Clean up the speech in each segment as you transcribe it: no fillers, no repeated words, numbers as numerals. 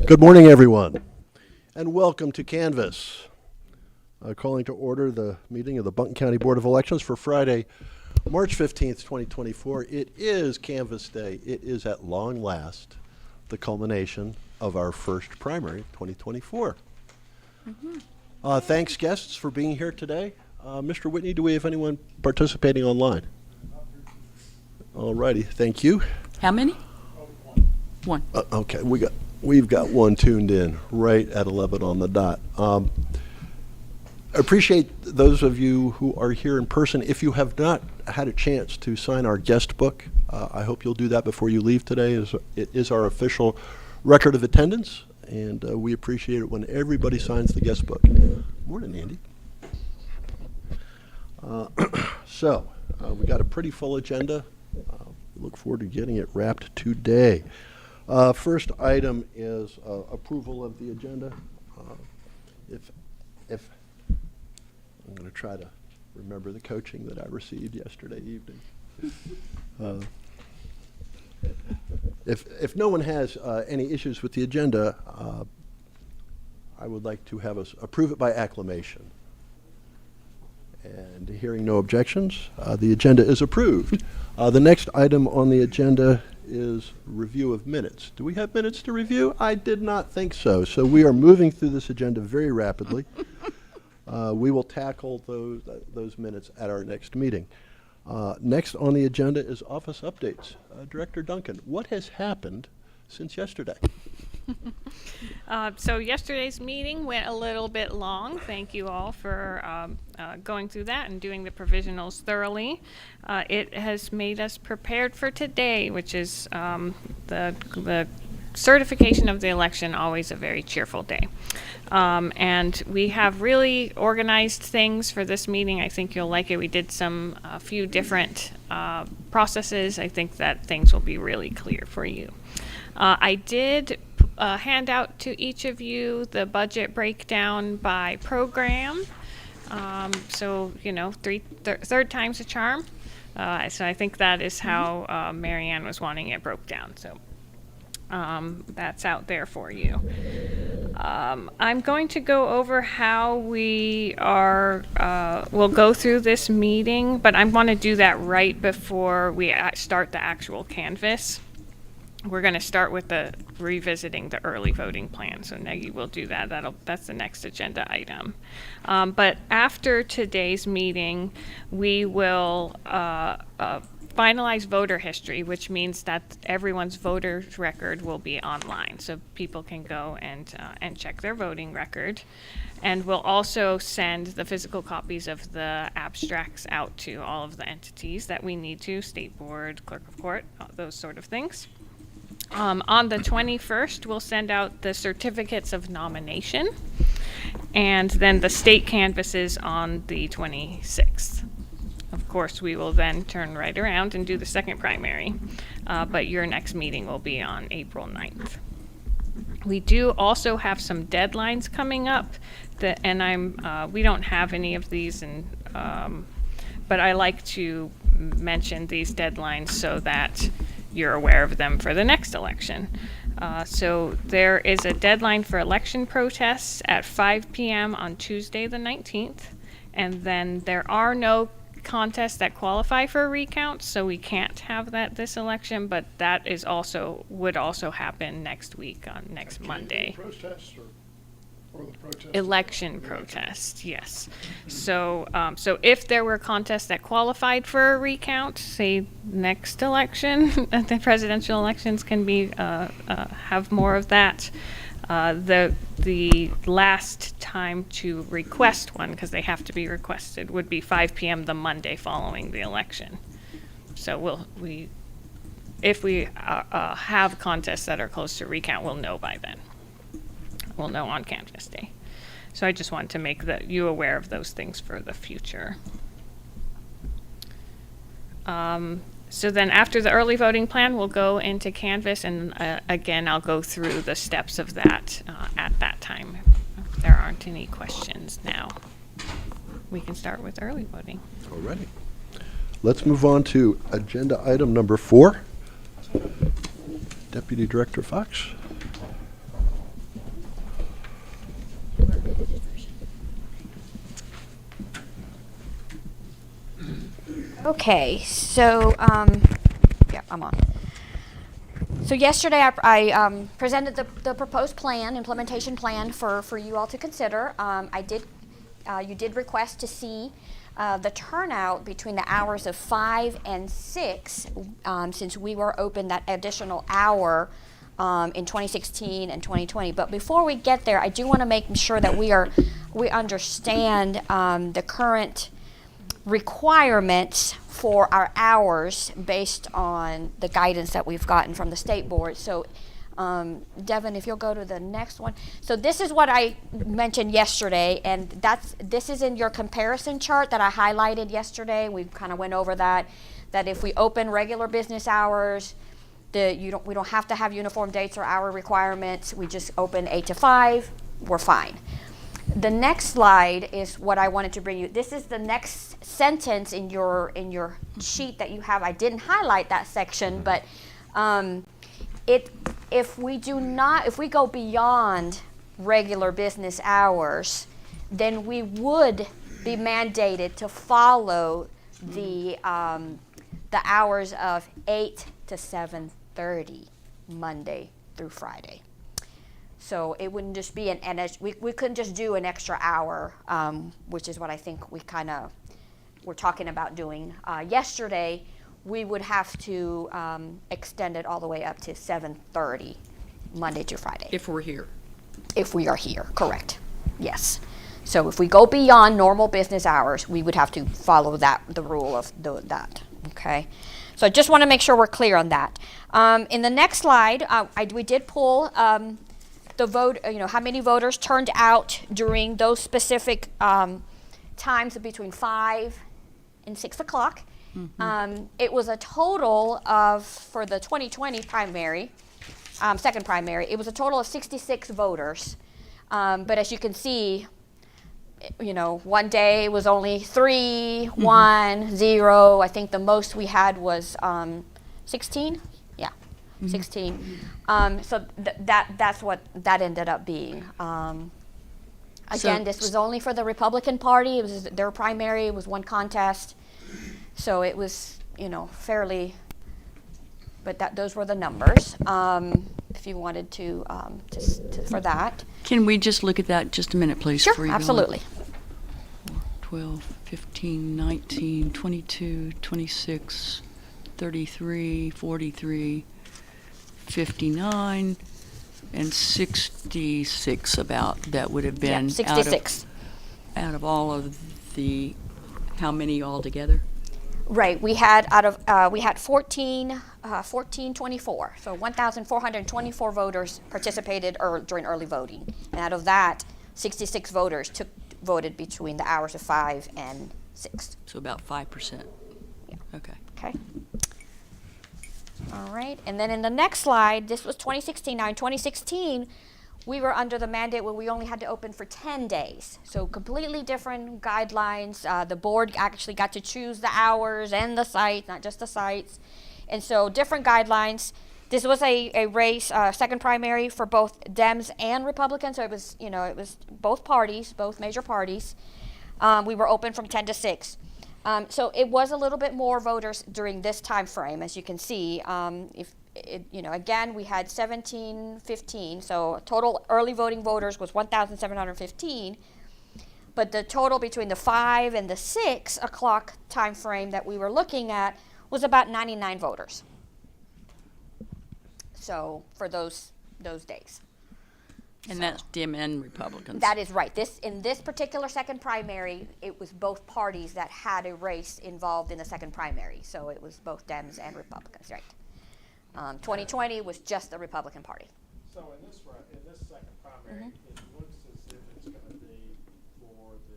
Good morning, everyone, and welcome to Canvass. Calling to order the meeting of the Buncombe County Board of Elections for Friday, March 15th, 2024. It is Canvass Day. It is at long last the culmination of our first primary, 2024. Thanks, guests, for being here today. Mr. Whitney, do we have anyone participating online? All righty, thank you. How many? One. Okay, we've got one tuned in right at 11 on the dot. Appreciate those of you who are here in person. If you have not had a chance to sign our guest book, I hope you'll do that before you leave today. It is our official record of attendance, and we appreciate it when everybody signs the guest book. Morning, Andy. We got a pretty full agenda. Look forward to getting it wrapped today. First item is approval of the agenda. If I'm going to try to remember the coaching that I received yesterday evening. If no one has any issues with the agenda, I would like to have us approve it by acclamation. And hearing no objections, the agenda is approved. The next item on the agenda is review of minutes. Do we have minutes to review? I did not think so. So we are moving through this agenda very rapidly. We will tackle those minutes at our next meeting. Next on the agenda is office updates. Director Duncan, what has happened since yesterday? So yesterday's meeting went a little bit long. Thank you all for going through that and doing the provisionals thoroughly. It has made us prepared for today, which is the certification of the election, always a very cheerful day. And we have really organized things for this meeting. I think you'll like it. We did a few different processes. I think that things will be really clear for you. I did hand out to each of you the budget breakdown by program. So, you know, third time's a charm. So I think that is how Marianne was wanting it broke down. So that's out there for you. I'm going to go over how we we'll go through this meeting, but I want to do that right before we start the actual canvass. We're going to start with revisiting the early voting plan. So Negi will do that. That's the next agenda item. But after today's meeting, we will finalize voter history, which means that everyone's voter record will be online, so people can go and check their voting record. And we'll also send the physical copies of the abstracts out to all of the entities that we need to: State Board, Clerk of Court, those sort of things. On the 21st, we'll send out the certificates of nomination, and then the state canvasses on the 26th. Of course, we will then turn right around and do the second primary, but your next meeting will be on April 9th. We do also have some deadlines coming up, and we don't have any of these, but I like to mention these deadlines so that you're aware of them for the next election. So there is a deadline for election protests at 5 p.m. on Tuesday the 19th, and then there are no contests that qualify for a recount, so we can't have that this election, but that would also happen next week on next Monday. Protests or the protest? Election protests, yes. So if there were contests that qualified for a recount, say next election, the presidential elections can have more of that. The last time to request one, because they have to be requested, would be 5 p.m. the Monday following the election. So if we have contests that are close to recount, we'll know by then. We'll know on Canvass Day. So I just wanted to make you aware of those things for the future. So then after the early voting plan, we'll go into Canvass, and again, I'll go through the steps of that at that time. If there aren't any questions now, we can start with early voting. Alrighty. Let's move on to agenda item number 4. Deputy Director Fox. Okay, so, yeah, I'm on. So yesterday I presented the proposed plan, implementation plan for you all to consider. You did request to see the turnout between the hours of 5 and 6, since we were open that additional hour in 2016 and 2020. But before we get there, I do want to make sure that we understand the current requirements for our hours based on the guidance that we've gotten from the state board. So Devin, if you'll go to the next one. So this is what I mentioned yesterday, and this is in your comparison chart that I highlighted yesterday. We kind of went over that if we open regular business hours, we don't have to have uniform dates or hour requirements. We just open 8 to 5, we're fine. The next slide is what I wanted to bring you. This is the next sentence in your sheet that you have. I didn't highlight that section, but if we go beyond regular business hours, then we would be mandated to follow the hours of 8 to 7:30 Monday through Friday. So it wouldn't just be we couldn't just do an extra hour, which is what I think we kind of were talking about doing yesterday. We would have to extend it all the way up to 7:30 Monday to Friday. If we're here. If we are here, correct. Yes. So if we go beyond normal business hours, we would have to follow the rule of that. Okay. So I just want to make sure we're clear on that. In the next slide, we did pull the vote, how many voters turned out during those specific times between 5 and 6 o'clock. Mm-hmm. It was a total of, for the 2020 primary, second primary, it was a total of 66 voters. But as you can see, one day it was only 3, 1, 0. I think the most we had was 16. 16. So that's what that ended up being. Again, this was only for the Republican Party. It was their primary. It was one contest. So it was, fairly, but those were the numbers. If you wanted to for that. Can we just look at that just a minute, please? Sure, before you go on? absolutely. 12, 15, 19, 22, 26, 33, 43, 59, and 66 about that would have been 66. Out of all of the, how many altogether? Right, we had 1424. So 1,424 voters participated during early voting. And out of that, 66 voters voted between the hours of 5 and 6. So about 5%. Yeah. Okay. Okay. All right, and then in the next slide, this was 2016. Now in 2016, we were under the mandate where we only had to open for 10 days. So completely different guidelines. The board actually got to choose the hours and the sites, not just the sites. And so different guidelines. This was a race, second primary for both Dems and Republicans. So it was, it was both parties, both major parties. We were open from 10 to 6. So it was a little bit more voters during this time frame, as you can see. Again, we had 1715, so total early voting voters was 1,715. But the total between the 5 and the 6 o'clock time frame that we were looking at was about 99 voters. So for those days. And that's Dem and Republicans. That is right. In this particular second primary, it was both parties that had a race involved in the second primary. So it was both Dems and Republicans, right? 2020 was just the Republican Party. So in this second primary, it looks as if it's going to be for the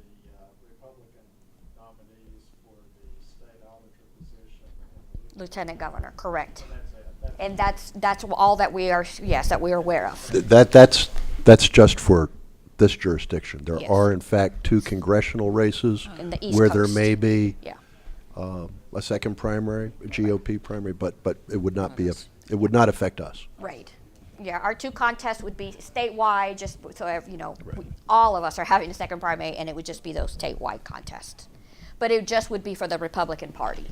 Republican nominees for the state auditor position. And Lieutenant Governor, correct. so that's it. And that's all that we are aware of. That's just for this jurisdiction. There Yes. are, in fact, 2 congressional races In the East where there Coast. may be Yeah. a second primary, a GOP primary, but it would not be it would not affect us. Right. Yeah, our 2 contests would be statewide, just so all of us are having a second primary, and it would just be those statewide contests. but it just would be for the Republican Party.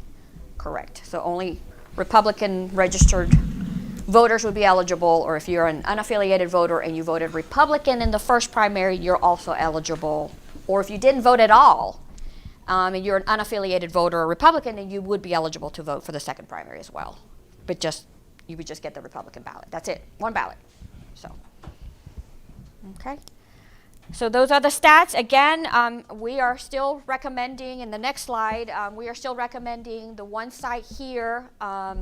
Correct. So only Republican registered voters would be eligible, or if you're an unaffiliated voter and you voted Republican in the first primary, you're also eligible. Or if you didn't vote at all, and you're an unaffiliated voter or Republican, then you would be eligible to vote for the second primary as well. But you would just get the Republican ballot. That's it, one ballot. So, okay. So those are the stats. Again, we are still recommending, in the next slide, we are still recommending the one site here at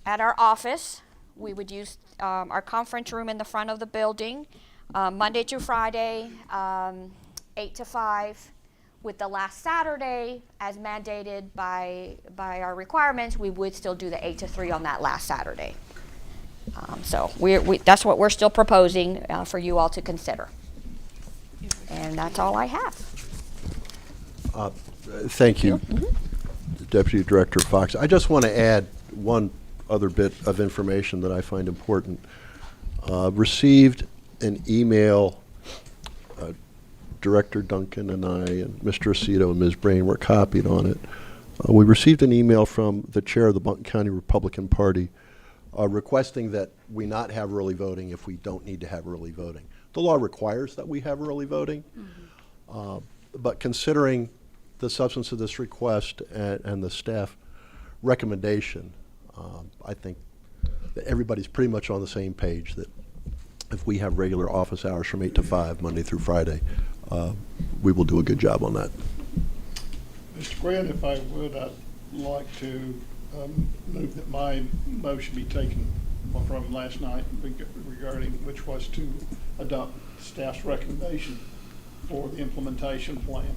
our office. We would use our conference room in the front of the building, Monday through Friday, 8 to 5. With the last Saturday, as mandated by our requirements, we would still do the 8 to 3 on that last Saturday. So that's what we're still proposing for you all to consider. And that's all I have. Thank you, Deputy Director Fox. I just want to add one other bit of information that I find important. Received an email, Director Duncan and I and Mr. Aceto and Ms. Brain were copied on it. We received an email from the chair of the Buncombe County Republican Party requesting that we not have early voting if we don't need to have early voting. The law requires that we have early voting, but considering the substance of this request and the staff recommendation, I think that everybody's pretty much on the same page that if we have regular office hours from 8 to 5, Monday through Friday, we will do a good job on that. Mr. Grant, if I would, I'd like to move that my motion be taken from last night regarding, which was to adopt staff's recommendation for the implementation plan.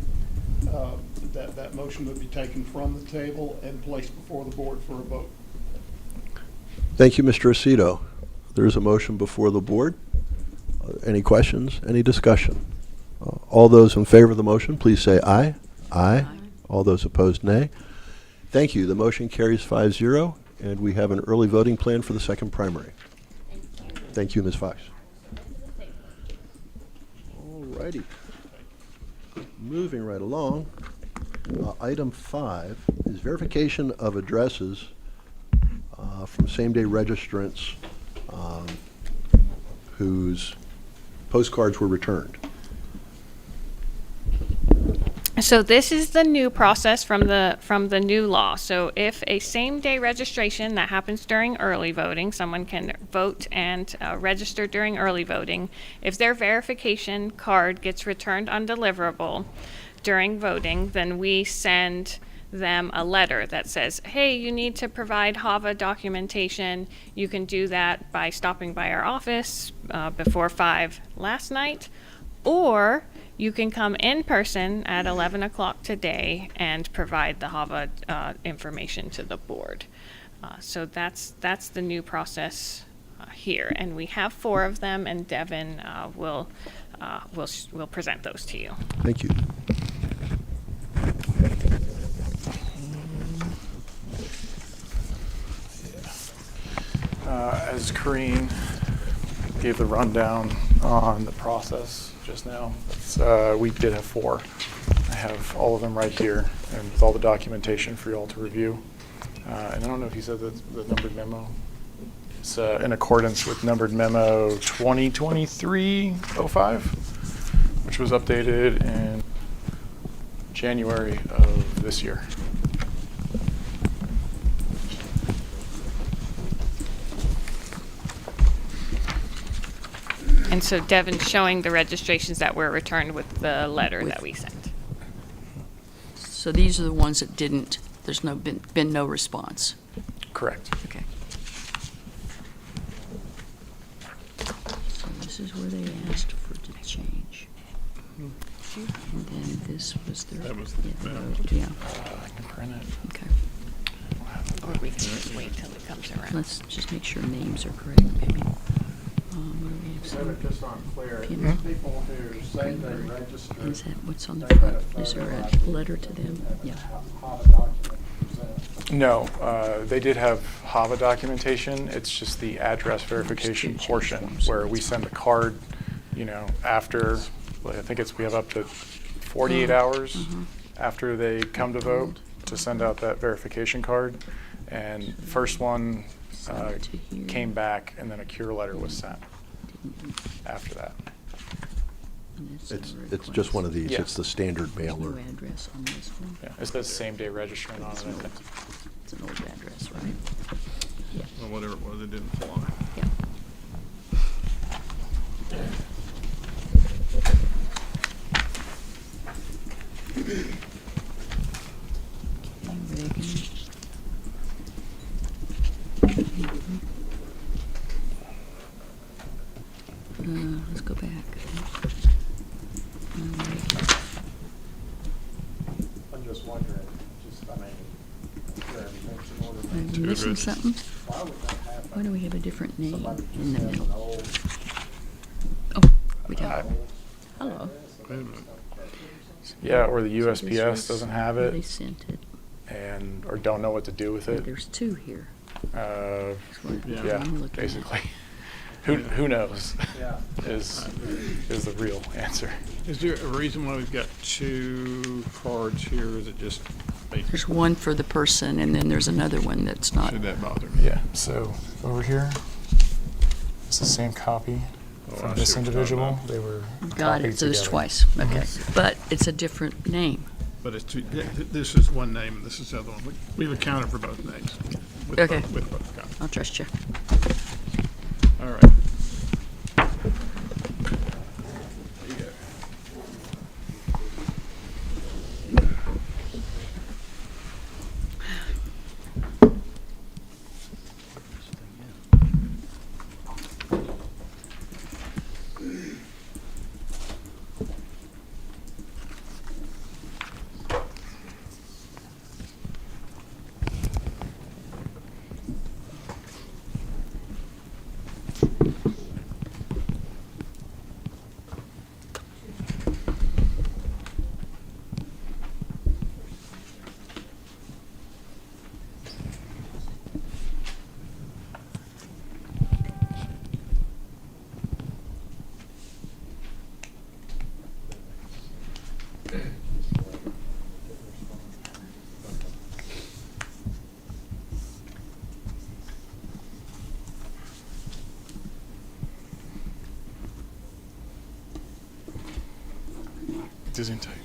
That motion would be taken from the table and placed before the board for a vote. Thank you, Mr. Aceto. There is a motion before the board. Any questions? Any discussion? All those in favor of the motion, please say aye. Aye. All those opposed, nay. Thank you. The motion carries 5-0, and we have an early voting plan for the second primary. Thank you, Ms. Fox. All righty. Moving right along, item 5 is verification of addresses from same-day registrants whose postcards were returned. So this is the new process from the new law. So if a same-day registration that happens during early voting, someone can vote and register during early voting. If their verification card gets returned undeliverable during voting, then we send them a letter that says, hey, you need to provide HAVA documentation. You can do that by stopping by our office before 5 last night, or you can come in person at 11 o'clock today and provide the HAVA information to the board. So that's the new process here, and we have 4 of them, and Devin will present those to you. Thank you. As Corrine gave the rundown on the process just now, we did have 4. I have all of them right here, and with all the documentation for you all to review. And I don't know if you said the numbered memo. It's in accordance with numbered memo 2023-05, which was updated in January of this year. And so Devin's showing the registrations that were returned with the letter that we sent. So these are the ones that didn't, there's been no response. Correct. Okay. So this is where they asked for to change. And then this was their, That was yeah, I can print it. okay. Or we can just wait till it comes around. Let's just make sure names are correct, maybe. What do we have? David, just so I'm clear, Pin. these people who say they registered. Is that what's on the they had front? a Is there photo a ID letter to them? and Yeah. a HAVA document presented. No, they did have HAVA documentation. It's just the address verification change portion forms, so where we that's send a card, after, I think we have up to 48 Oh, hours uh-huh. after they come to vote to send out that verification card. And first one Send uh, it to here. came back, and then a cure letter was sent Didn't- after that. and it's a It's just one of these. Yeah. It's the standard request. mailer. New address on this one. Yeah, it says same day registrant on it, I think. It's an old address, right? Yeah. Well, whatever it was, it didn't fly. Yeah. Okay, Reagan. Let's go back. I'm just wondering, Am I missing something? Why do we have a different name in the middle? Oh, we don't. Hello. Wait a minute. Yeah, or the So this USPS was doesn't have where They it, sent it. and, or don't know what to do with Yeah, it. there's two here. Uh, That's what Yeah, I'm looking at. basically. Who knows? Is the real answer. Is there a reason why we've got two cards here? Is it just, There's one for the person, and then there's another one that's not. should that bother me? Yeah, so over here, it's the same copy Oh, I from see this what you're talking individual. about. They were Got copied it, so there's together. twice, okay. But it's a different name. But it's two, this is one name and this is the other one. We've accounted for both names. with Okay. both- With both copies. I'll trust you. All right. There you go. Gesundheit.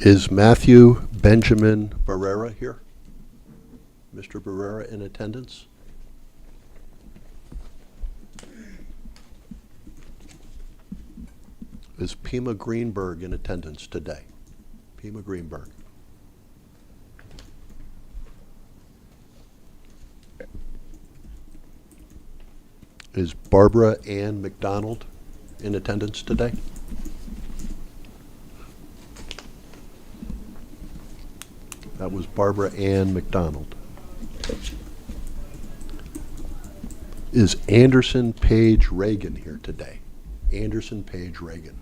Is Matthew Benjamin Barrera here? Mr. Barrera in attendance? Is Pima Greenberg in attendance today? Pima Greenberg. Is Barbara Ann McDonald in attendance today? That was Barbara Ann McDonald. Is Anderson Page Reagan here today? Anderson Page Reagan.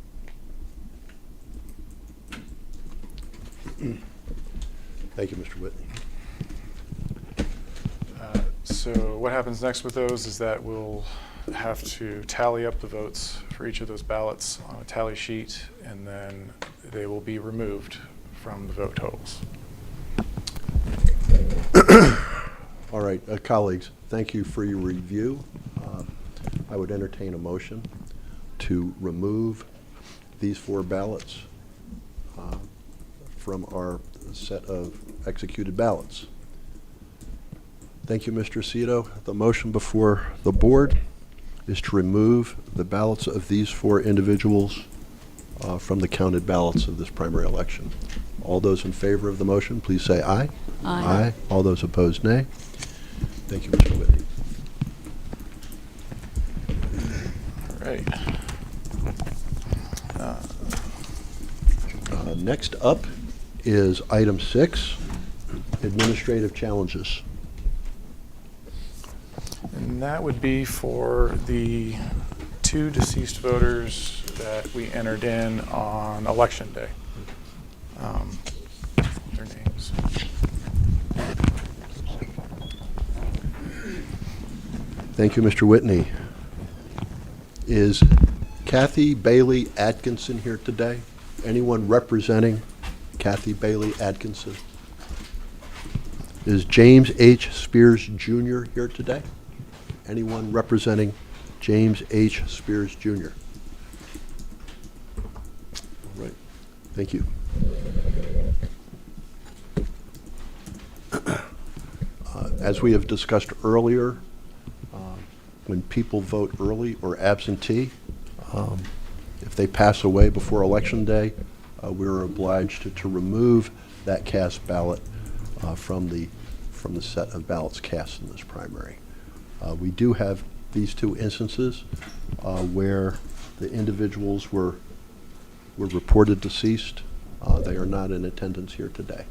Thank you, Mr. Whitney. So what happens next with those is that we'll have to tally up the votes for each of those ballots on a tally sheet, and then they will be removed from the vote totals. All right, colleagues, thank you for your review. I would entertain a motion to remove these 4 ballots from our set of executed ballots. Thank you, Mr. Cito. The motion before the board is to remove the ballots of these 4 individuals from the counted ballots of this primary election. All those in favor of the motion, please say aye. Aye. All those opposed, nay. Thank you, Mr. Whitney. All right. Next up is item 6, administrative challenges. And that would be for the 2 deceased voters that we entered in on Election Day. Their names. Thank you, Mr. Whitney. Is Kathy Bailey Atkinson here today? Anyone representing Kathy Bailey Atkinson? Is James H. Spears Jr. here today? Anyone representing James H. Spears Jr.? All right, thank you. As we have discussed earlier, when people vote early or absentee, if they pass away before Election Day, we're obliged to remove that cast ballot from the set of ballots cast in this primary. We do have these 2 instances where the individuals were reported deceased. They are not in attendance here today.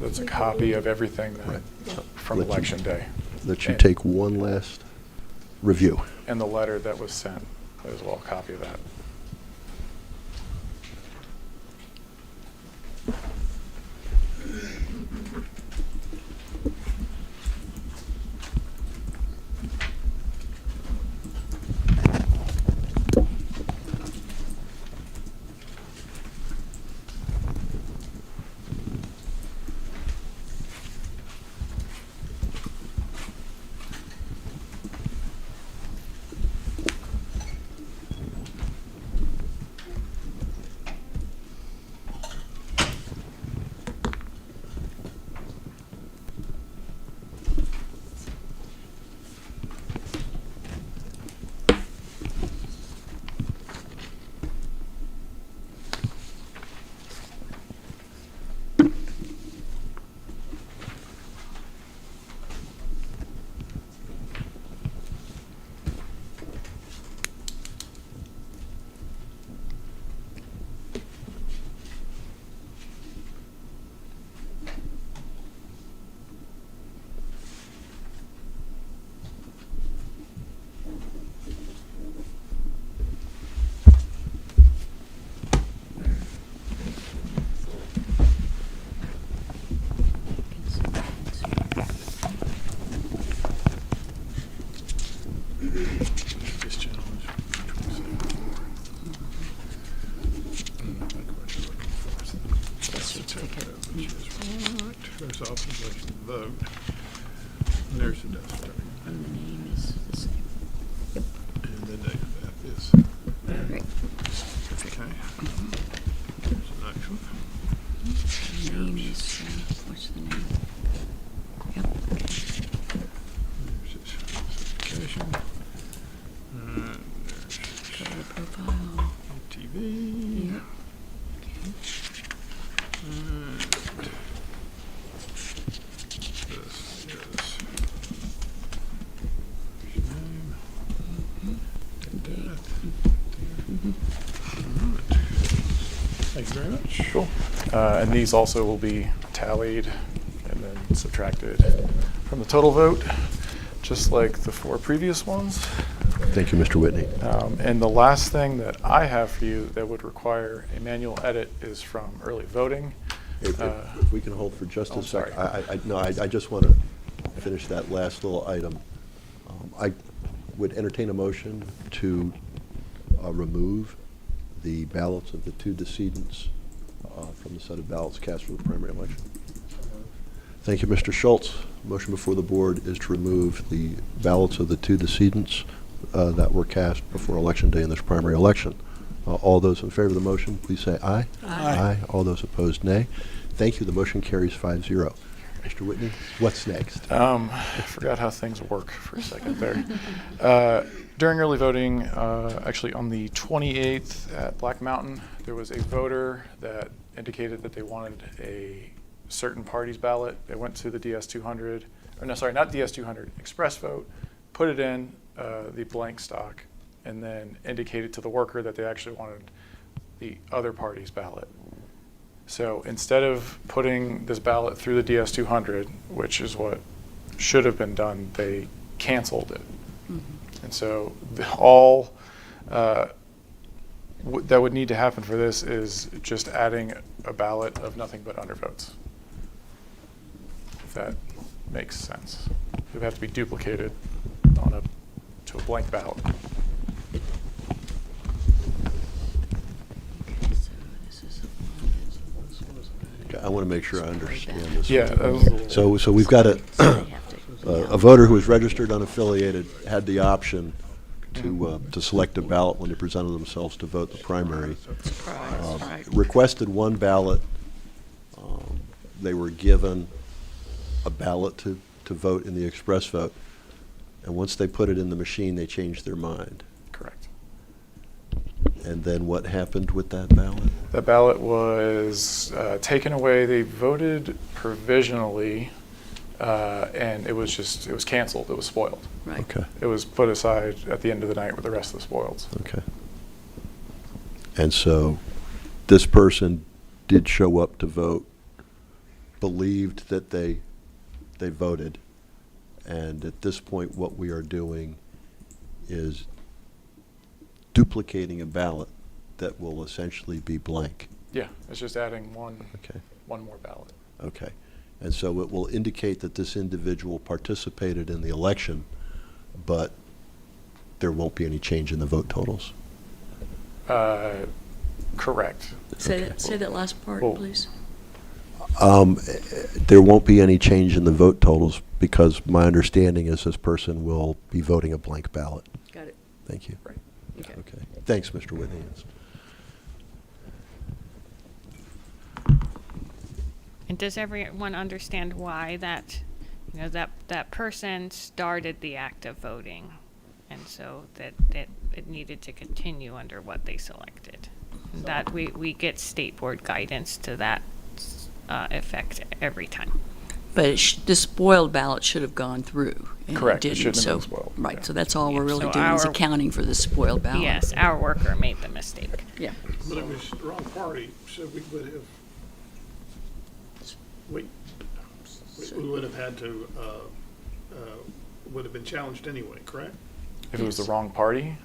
That's a copy of everything that, from Let you- Election Day. Let you And- take one last review. And the letter that was sent as well, a copy of that. This challenge, which was, that's the template, which is right. There's authorization to vote. And there's the death certificate. And the name is the same. And the date of that is, Right. okay. Transportation. And Color profile. TV. Yep. And this is name. Death. Alright. Thank you very much. Cool. And these also will be tallied and then subtracted from the total vote, just like the 4 previous ones. Thank you, Mr. Whitney. And the last thing that I have for you that would require a manual edit is from early voting. If we can hold for just Oh, a second. sorry. No, I just want to finish that last little item. I would entertain a motion to remove the ballots of the 2 decedents from the set of ballots cast for the primary election. Thank you, Mr. Schultz. Motion before the board is to remove the ballots of the 2 decedents that were cast before Election Day in this primary election. All those in favor of the motion, please say aye. Aye. All those opposed, nay. Thank you. The motion carries 5-0. Mr. Whitney, what's next? I forgot how things work for a second there. During early voting, actually on the 28th at Black Mountain, there was a voter that indicated that they wanted a certain party's ballot. They went to the DS200, or no, sorry, not DS200, Express Vote, put it in the blank stock, and then indicated to the worker that they actually wanted the other party's ballot. So instead of putting this ballot through the DS200, which is what should have been done, they canceled it. And so all that would need to happen for this is just adding a ballot of nothing but undervotes. If that makes sense. It would have to be duplicated to a blank ballot. I want to make sure I understand this. Yeah. That was a little- So we've got a voter who is registered unaffiliated had the option to select a ballot when they presented themselves to vote the primary. Requested one ballot. They were given a ballot to vote in the express vote. And once they put it in the machine, they changed their mind. Correct. And then what happened with that ballot? That ballot was taken away. They voted provisionally, and it was canceled. It was spoiled. Right. Okay, It was put aside at the end of the night with the rest of the spoils. okay. And so this person did show up to vote, believed that they voted, and at this point, what we are doing is duplicating a ballot that will essentially be blank. Yeah, it's just adding one Okay, more ballot. okay. And so it will indicate that this individual participated in the election, but there won't be any change in the vote totals. Correct. Say that last part, Well- please. There won't be any change in the vote totals because my understanding is this person will be voting a blank ballot. Got it. Thank you. Right. Okay. Okay. Thanks, Mr. Whitney. And does everyone understand why that person started the act of voting, and so that it needed to continue under what they selected? That we get state board guidance to that effect every time. But the spoiled ballot should have gone through. And Correct. It didn't, shouldn't have so- been spoiled. Right, Yeah. so that's all we're Yeah, really so doing is our- accounting for the spoiled ballot. Yes, our worker made the mistake. Yeah. But it was the wrong party, so we would have, we would have had to, would have been challenged anyway, correct? If it was the wrong party,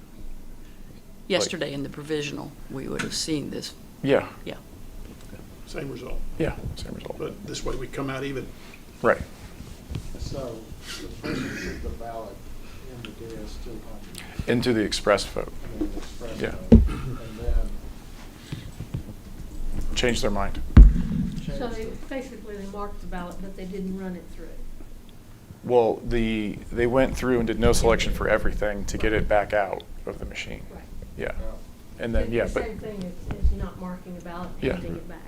Yesterday in the provisional, we would have seen this, yeah, yeah. Same result, yeah, same result. but this way we come out even. Right. So the person took the ballot in the DS200, Into the express vote. and then expressed Yeah. vote, and then Change their mind. changed So they, it. basically, they marked the ballot, but they didn't run it through. Well, they went through and did no selection for everything to get it back out of the machine. Right. Yeah. Yeah. And then, yeah, The but same thing as not marking a ballot, Yeah. handing it back.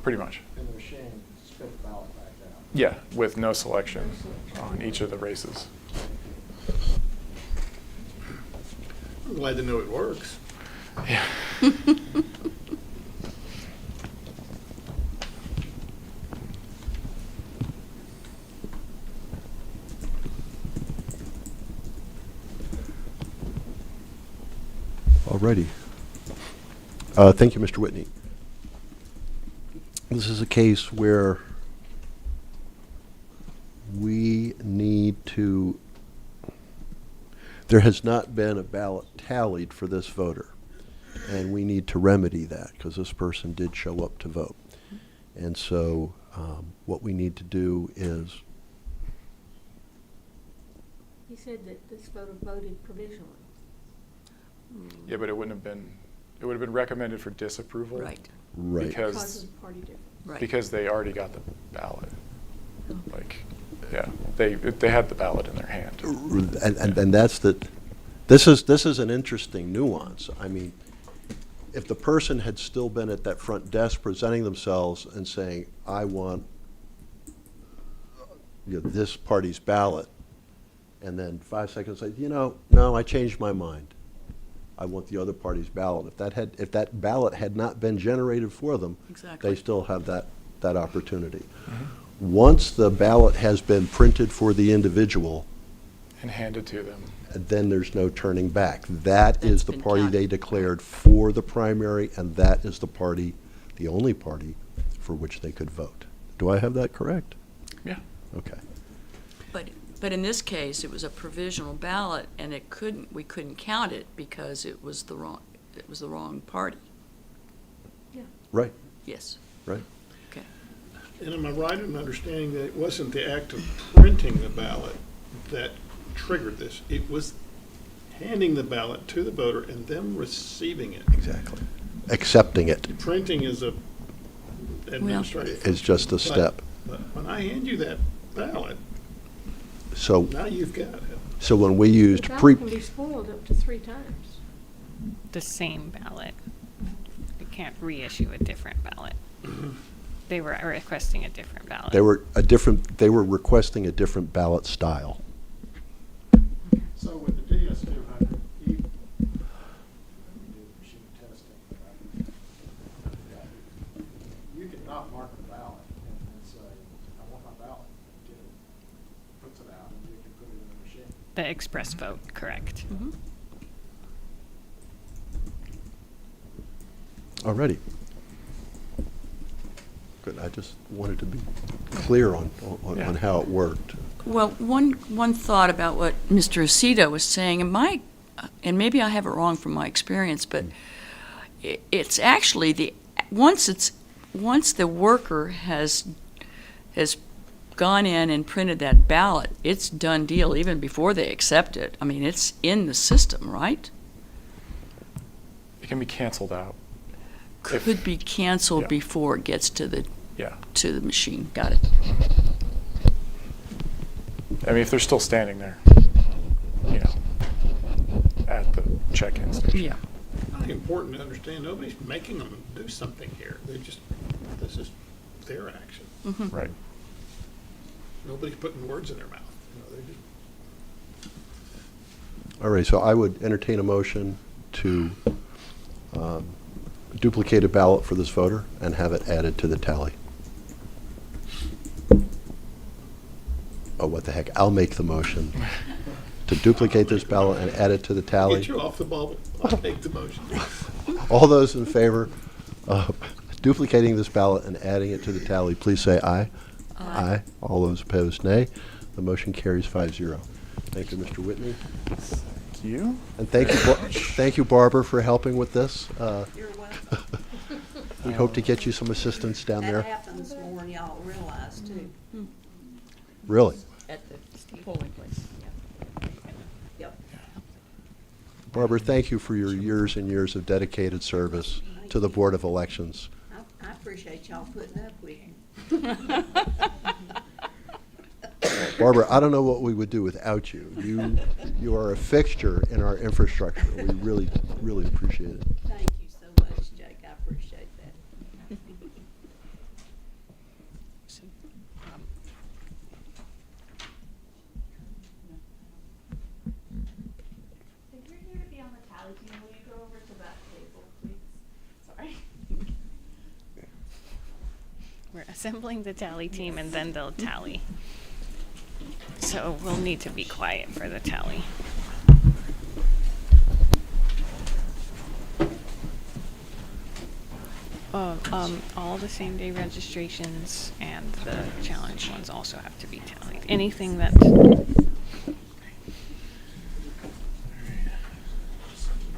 pretty much. And the machine spit the ballot back out. Yeah, with no selection on each of the races. glad to know it works. Yeah. Alrighty. Thank you, Mr. Whitney. This is a case where we need to, there has not been a ballot tallied for this voter. And we need to remedy that because this person did show up to vote. And so what we need to do is, He said that this voter voted provisionally. Yeah, but it wouldn't have been, it would have been recommended for disapproval. Right, right. Because Because, of the party difference. right. because they already got the ballot. Like, yeah, they had the ballot in their hand. And that's the, this is an interesting nuance. I mean, if the person had still been at that front desk presenting themselves and saying, I want this party's ballot, and then 5 seconds later, no, I changed my mind. I want the other party's ballot. If that ballot had not been generated for them, Exactly. they still have that opportunity. Once the ballot has been printed for the individual, And handed to them. then there's no turning back. That is That's the been party counted. they declared for the primary, and that is the party, the only party for which they could vote. Do I have that correct? Yeah. Okay. But in this case, it was a provisional ballot, and we couldn't count it because it was the wrong party. Right, Yes, right. okay. And am I right in understanding that it wasn't the act of printing the ballot that triggered this? It was handing the ballot to the voter and them receiving it. Exactly. Accepting it Printing is a administrative. is just a step. But when I hand you that ballot, So, now you've got it. so when we The used ballot can be spoiled up to 3 times. The same ballot. You can't reissue a different ballot. They were requesting a different ballot. they were requesting a different ballot style. So with the DS-200, you do machine testing, right? You could not mark a ballot and say, I want my ballot. Get it, puts it out, and you can put it in the machine. The express vote, correct. Mhm. Alrighty. Good, I just wanted to be clear on Yeah. how it worked. Well, one thought about what Mr. Aceto was saying, and maybe I have it wrong from my experience, but it's actually once the worker has gone in and printed that ballot, it's done deal even before they accept it. I mean, it's in the system, right? It can be canceled out. If- Could be canceled Yeah. before it gets to the Yeah. machine. Got it. I mean, if they're still standing there, at the check-in station. Yeah. I think important to understand, nobody's making them do something here. This is their action. Mhm. Right. Nobody's putting words in their mouth. They're just All right, so I would entertain a motion to duplicate a ballot for this voter and have it added to the tally. Oh, what the heck, I'll make the motion to duplicate this ballot and add it to the tally. Get you off the bubble. I'll make the motion. All those in favor of duplicating this ballot and adding it to the tally, please say aye. Aye. All those opposed, nay. The motion carries 5-0. Thank you, Mr. Whitney. Thank you. And thank you, Barbara, for helping with this. You're welcome. We hope to get you some assistance down That there. happens more than y'all realize too. Really? At the polling place. Yep. Barbara, thank you for your years and years of dedicated service to the Board of Elections. I appreciate y'all putting up with me. Barbara, I don't know what we would do without you. You are a fixture in our infrastructure. We really, really appreciate it. Thank you so much, Jake. I appreciate that. So you're here to be on the tally tally team, will you go over to that table, please? Sorry. We're assembling the tally team and then they'll tally. So we'll need to be quiet for the tally. All the same day registrations and the challenge ones also have to be tallied. Anything that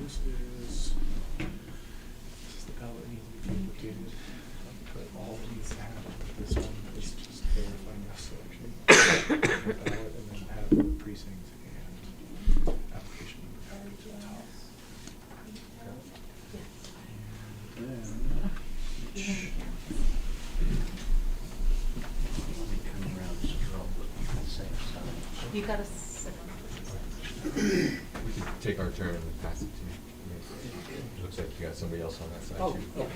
This is the ballot that needs to be duplicated. But all it needs to have this one is just verifying the selection of the ballot and then have the precinct and application number added to the top. And then each You gotta sit on We could take our turn and pass it to you. It looks like you got somebody else on that side too. okay.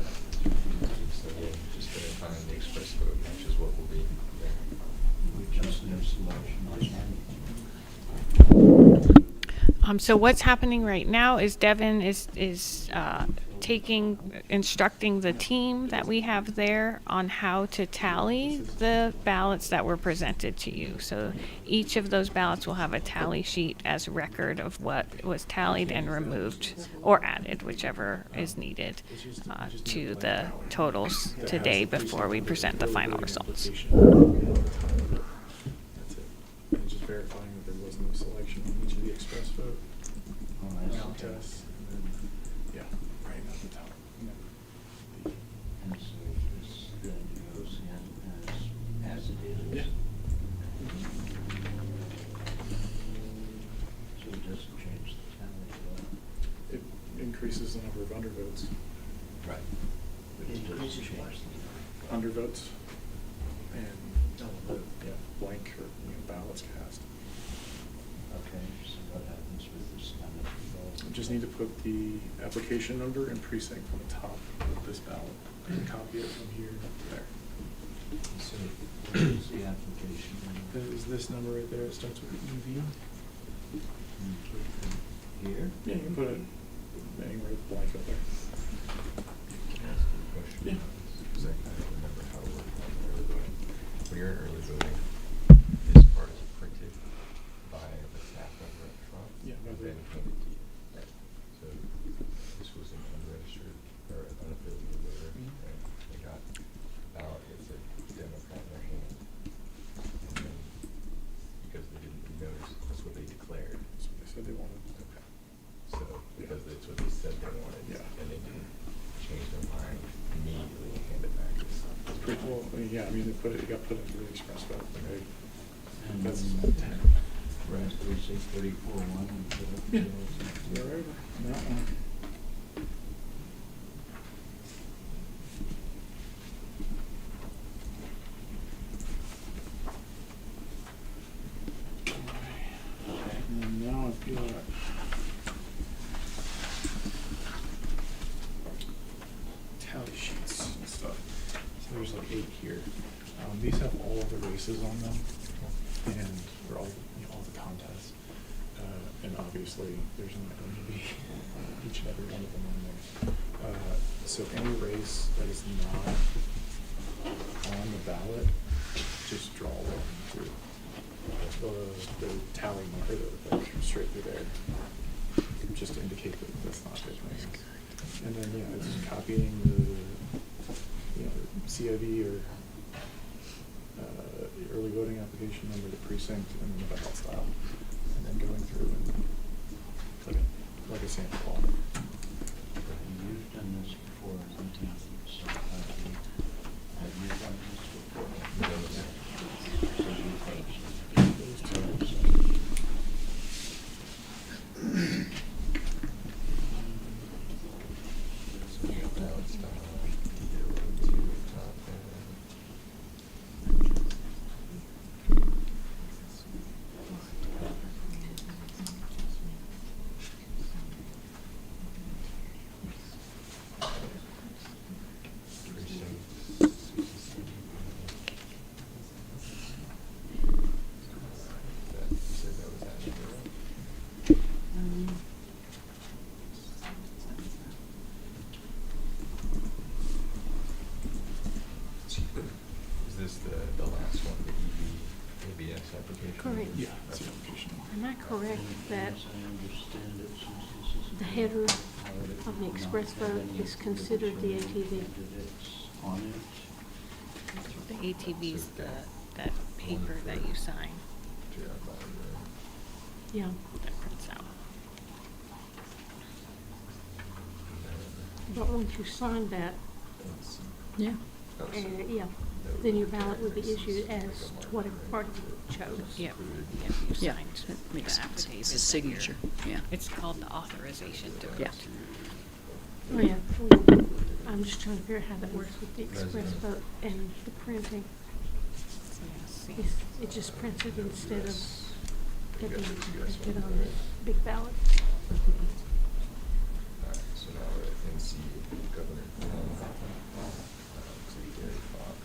So yeah, just verifying the express vote matches what will be there. So what's happening right now is Devin is instructing the team that we have there on how to tally the ballots that were presented to you. So each of those ballots will have a tally sheet as record of what was tallied and removed or added, whichever is needed, to the totals today before we present the final results. That's it. And just verifying that there was no selection on each of the express vote contests. And then, yeah, right at the top. And then the- And so this then goes in as it is. Yeah. So it doesn't change the tally at all. It increases the number of undervotes. Right. It doesn't change the. Undervotes and, Oh, yeah, blank or, ballots cast. okay, so what happens with this kind of result? You just need to put the application number and precinct on the top of this ballot and copy it from here to there. So what is the application? Is this number right there? It starts with EV. Here? Yeah, you can put it anywhere blank up there. Can I ask you a question? Yeah. Because I kind of remember how it worked on early voting. When you're in early voting, this part is printed by the staff member up front. Yeah, by and the- then handed to you. Right. So this was an unregistered or an unaffiliated voter. Mhm. And they got a ballot that said Democrat in their hand. And then, because they didn't notice, that's what they declared. That's what they said they wanted. Okay. So, because that's what they said they wanted. Yeah. And they didn't change their mind immediately and hand it back. It's pretty cool. Yeah, I mean, it got put into the express vote, right? And That's then intent. Rest we say 34-1 and put up. Yeah. the- You're over. That one. And now I've got tally sheets and stuff. So there's like 8 here. These have all of the races on them, and for all all the contests. And obviously, there's not going to be each and every one of them on there. So any race that is not on the ballot, just draw one through the tally marker that goes straight through there, just to indicate that that's not good. And then, yeah, it's copying the CIV or early voting application number, the precinct, and then the ballot style, and then going through and like a sample ball. You've done this before, I think, so have you done this before? So So we got ballot style, 0, 2 at top there. application? Correct. Yeah, that's the application. Am I correct that As I understand it, since this is the header part of the not express vote having is considered the ATV? candidates on it, The ATV's that paper that you sign, Yeah. that prints out. But once you sign that, Yeah. yeah, then your ballot would be issued as to whatever party you chose. Yep, yep, you Yeah, signed that makes the sense. affidavit It's a that signature, yeah. It's called the authorization to vote. Yeah. Oh, yeah. Well, I'm just trying to figure out how that works with the express Resident. vote and the printing. So, yeah, see. It just prints it instead of getting Yes, it yes, printed on right. the big ballot. Alright, so now we're at NC Governor. Gary Fox.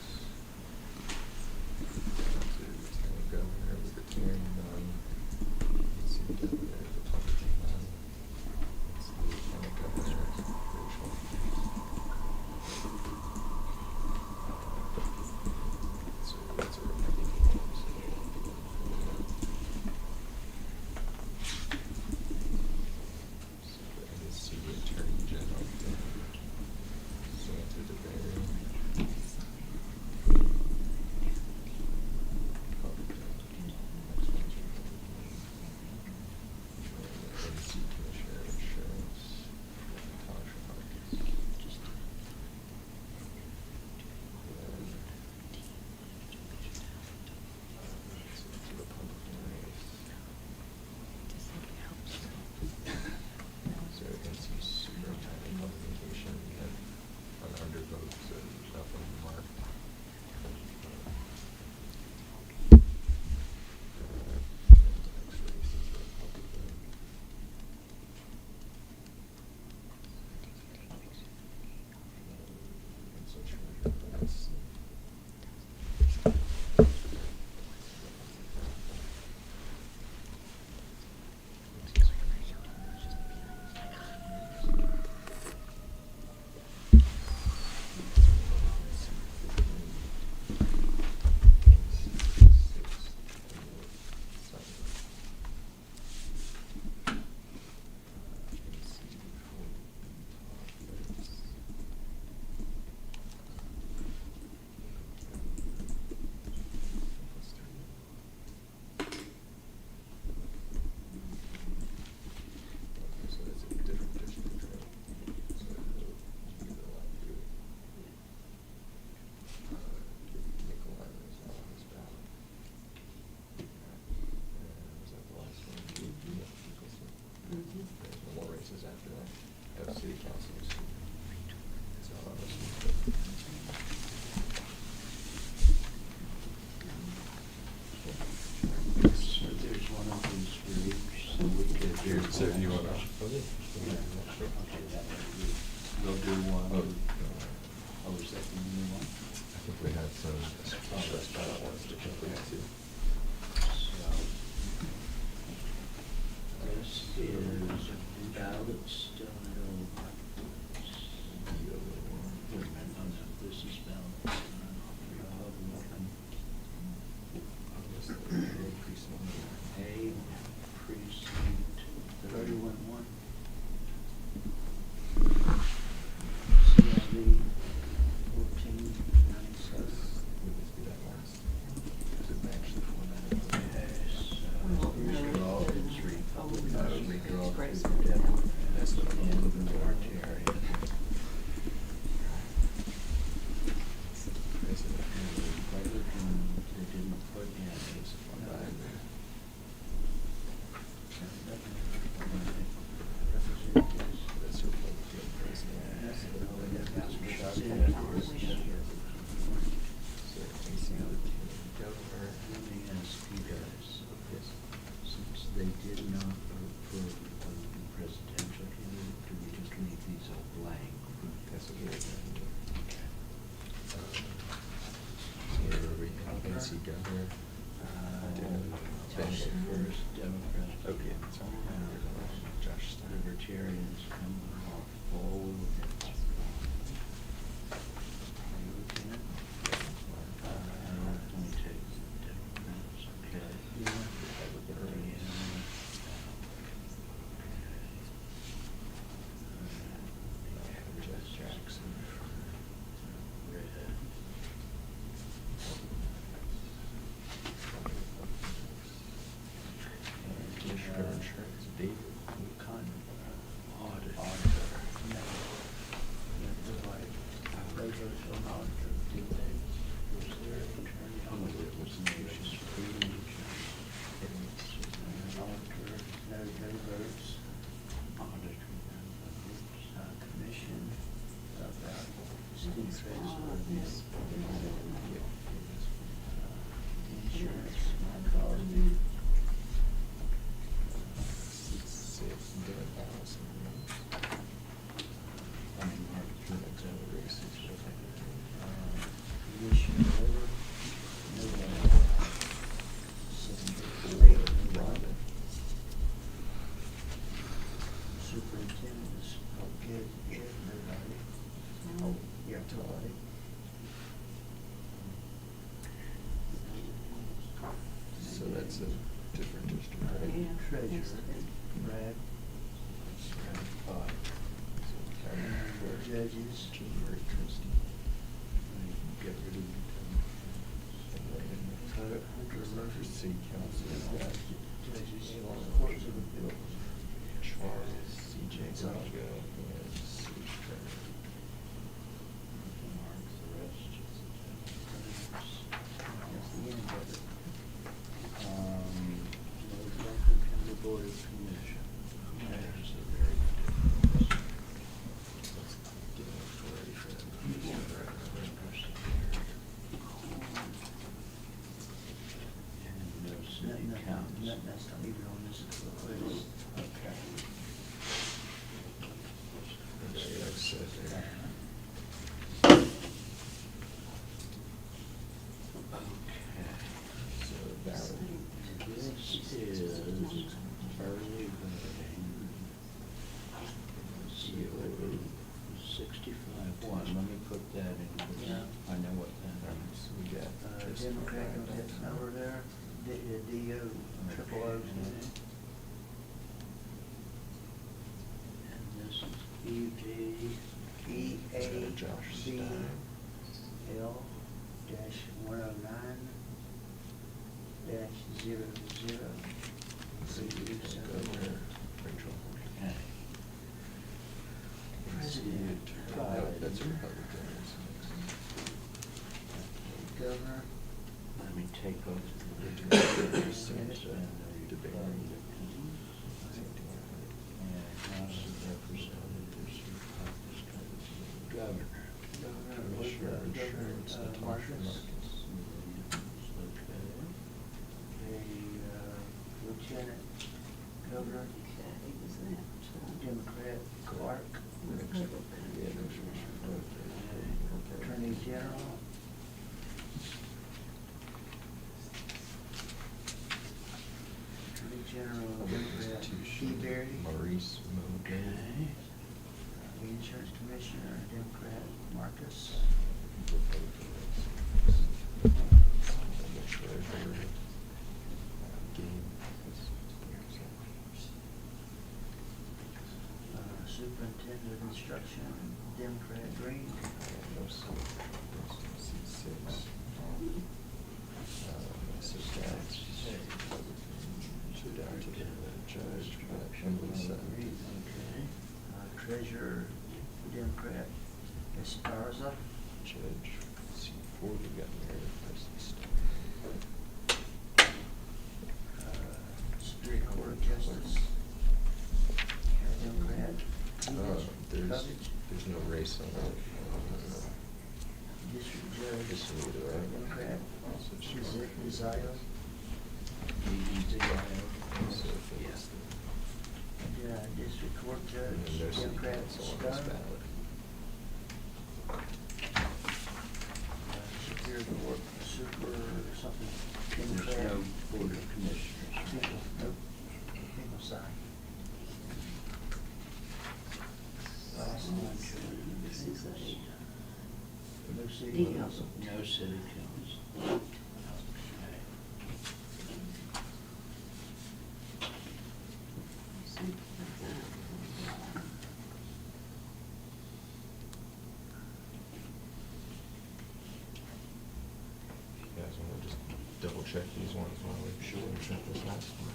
To Lieutenant Governor, Libertarian, none. NC Governor, Republican, none. NC Lieutenant Governor, Rachel. So that's a Republican. So the NC Attorney General. Santa DeBerry. NC Commissioner of Insurance, Natasha Harkins. Republican race. So NC Superintendent of Education, we have an undervote, so nothing marked. Next race is Republican. Council Treasurer, that's so that's a different district, right? So you either want to do Nicolai is not on this ballot. And was that the last one? Yeah, Nicholson. There's no more races after that. Have city councils. It's not on this one. so there's one of these groups, so we could. Here, so if you wanna. Okay, that would be, we'll do one. Oh, Oh, is that the new one? I think we had some stressed out ones to complete too. So, this is ballot still wait a minute, no, this is ballot Republican. A precinct 31-1. CLD 1497. Would this be that last? Does it match the format? Okay, so redraw is Republican, redraw Grace. is Democrat. That's the one. And Libertarian. Republican, they didn't put in is That's Republican president. So NC Lieutenant Governor. Let me ask you guys, Yes. since they did not vote for the presidential candidate, do we just leave these all blank? That's what we're gonna do. So where were we? NC Governor. Josh first, Democrat. Okay, sorry. Josh Stein. Libertarians come off forward. Are you looking at? Let me take Democrats, okay. David, what kind of auditor? No. Like, treasurer and auditor, did they, was their attorney, oh, it was Nation's Freedom Auditor, no votes, auditor, commission, about Steve Treasurer, insurance, Cosby. Superintendents, okay, everybody. Oh, yeah, Tony. So that's a different district, right? Treasurer, Brad. Judges. January trustee. Get rid of Hunter Murphy. city council. Judges, courts of appeals. Schwartz, CJ Braga, and city attorney. Mark, the rest. That's the end of it. Welcome to the Board of Commission. There's a very different. Let's get it ready for that. And no city council. That's not even on this list. Okay. Okay, I've said there. So ballot. This is early voting. COA 65-1. Let me put that in. Yeah. I know what that is. So we got. just Democrat, five that's dollars. over there, DO, triple O's in it. And this is EAB Josh Stein. L dash 109 dash 00. Governor Rachel. Okay. President. No, that's Republican. Governor. Let me take over the Debate. and House of Representatives of this country. Governor. Commissioner Insurance, Natasha Marcus. Marcus. Okay. Lieutenant Governor. Democrat Clark. Attorney General. Attorney General Democrat Seabury. Maurice Okay. Mogan. The Insurance Commissioner Democrat Marcus. The treasurer, Gabe. Superintendent of Instruction Democrat Green. No C6. So down to the judge, Emily Sutton. Okay. Treasurer Democrat Esparza. Judge C4, we got Meredith Presley. Superior Court of Justice Democrat. There's no race on that. District Judge Just need it, right? Democrat Desire. So if it's District Court and then no Judge city Democrat council on this Stone. ballot. Superior Court Super something There's Democrat. no Board of Commissioners. Nope. People sign. Last one. No city council. No city council. Okay. You guys wanna just double check these ones while we check this last one?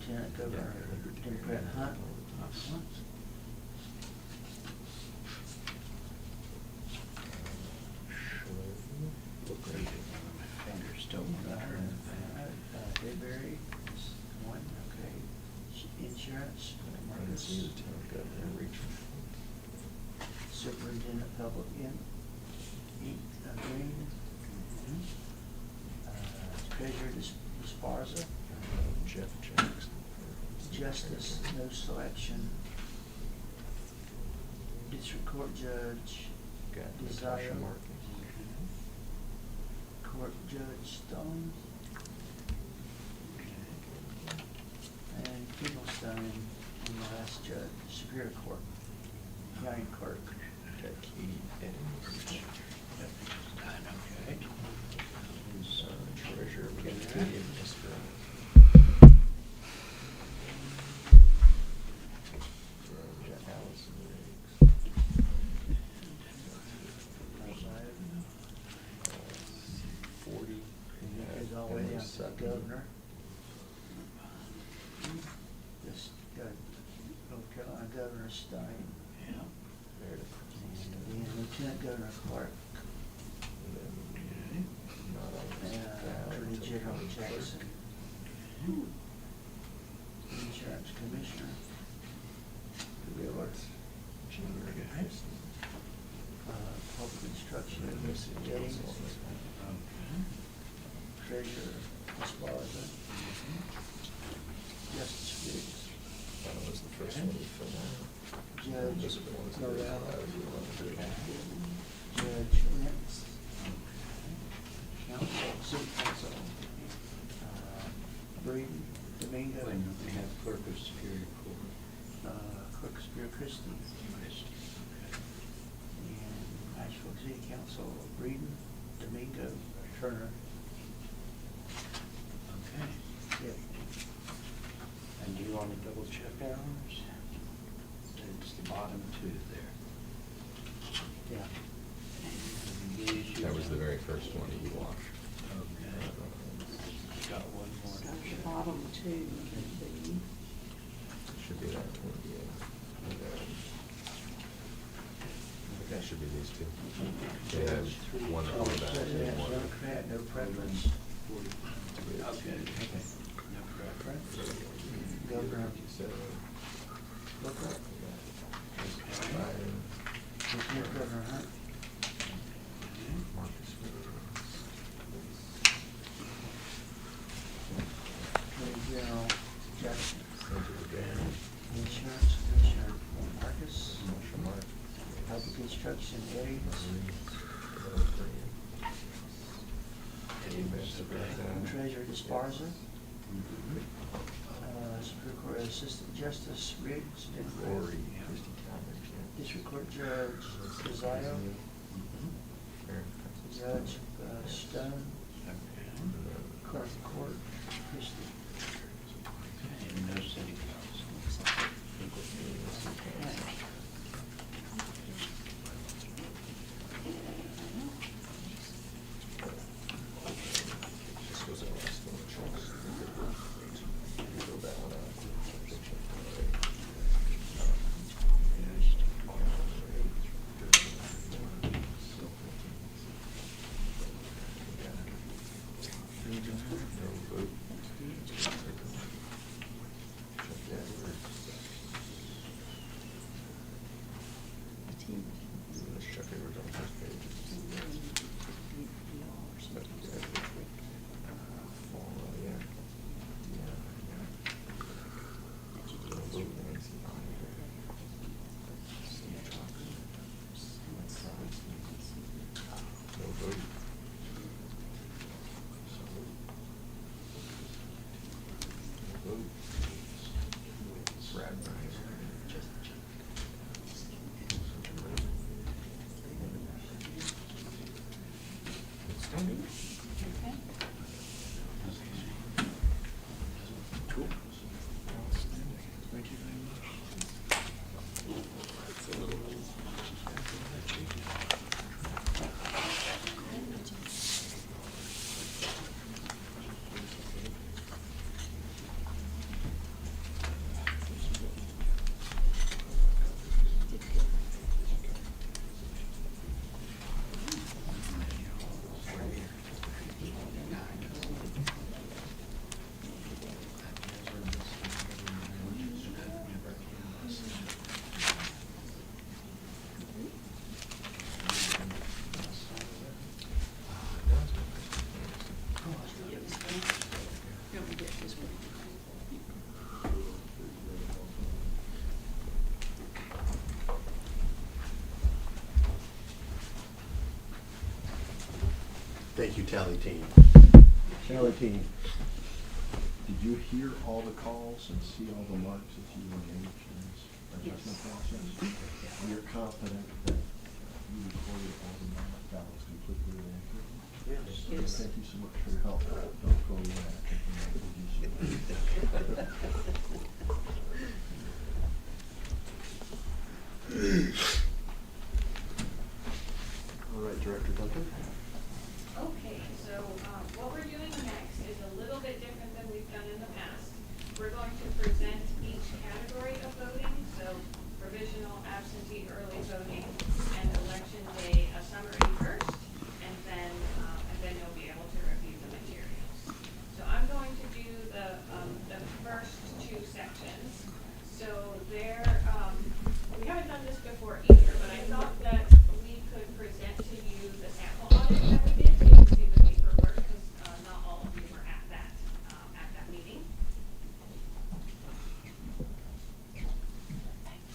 Lieutenant Governor Democrat Hunt. Fingers still Bayberry is one, okay. Insurance, Marcus. Lieutenant Governor Reach. Superintendent Public Green. Treasurer Esparza. Jeff Jackson. Justice, no selection. District Court Judge Got Desire. Natasha Marcus. Court Judge Stone. And Finkelstein, and the last judge, Superior Court, County Clerk. Got Katie Eddings. Okay. Who's treasurer, we got Katie Eddings. Allison Riggs. 40. Goes all the way down to the governor. This, North Carolina Governor Stein. Yeah. Meredith. And Lieutenant Governor Clark. Not on this And ballot Attorney until General county clerk. Jackson. Insurance Commissioner. Wheeler. Junior Christie. Public Instruction, Missy Jennings. Johnson on this one. Treasurer Esparza. Justice Riggs. That was the first one we filled out. Judge This is the one that's Norrell. Okay. Judge Lentz. Council, City Council. Breeden, Domingo. When we have clerk of Superior Court. Clerk Superior Christie. Christie. And Nashville City Council, Breeden, Domingo, Turner. Okay. Yep. And do you want to double check ours? It's the bottom two there. Yeah. That was the very first one you watched. Okay. Got one more. So the bottom two would be, Should be that 28. That should be these two. They have one on the back and one. Democrat, no preference. Okay. No preference. Governor So, Booker, Biden, Lieutenant Governor Hunt. Marcus Williams. Attorney General Jackson. Senator Insurance Commissioner Marcus. Marshall Mark. Public Instruction Eddings. Treasurer Esparza. Superior Court Assistant Justice Riggs. Rory, Christie Talmadge, District Court Judge Desire. Judge Stone. Clerk of Court Christie. And no city council. This was our last one. Go down, Thank you, Tally Team. Tally Team, did you hear all the calls and see all the marks as you engaged in this adjustment process? And you're confident that you recorded all the ballots completely and accurately? Yes. Thank you so much for your help. Don't go away. I think we might could use you. All right, Director Duncan. Okay, so what we're doing next is a little bit different than we've done in the past. We're going to present each category of voting, so provisional, absentee, early voting, and election day, a summary first, and then you'll be able to review the materials. So I'm going to do the first two sections. So there, we haven't done this before either, but I thought that we could present to you the sample audit that we did, so you can see the paperwork, because not all of you were at that meeting.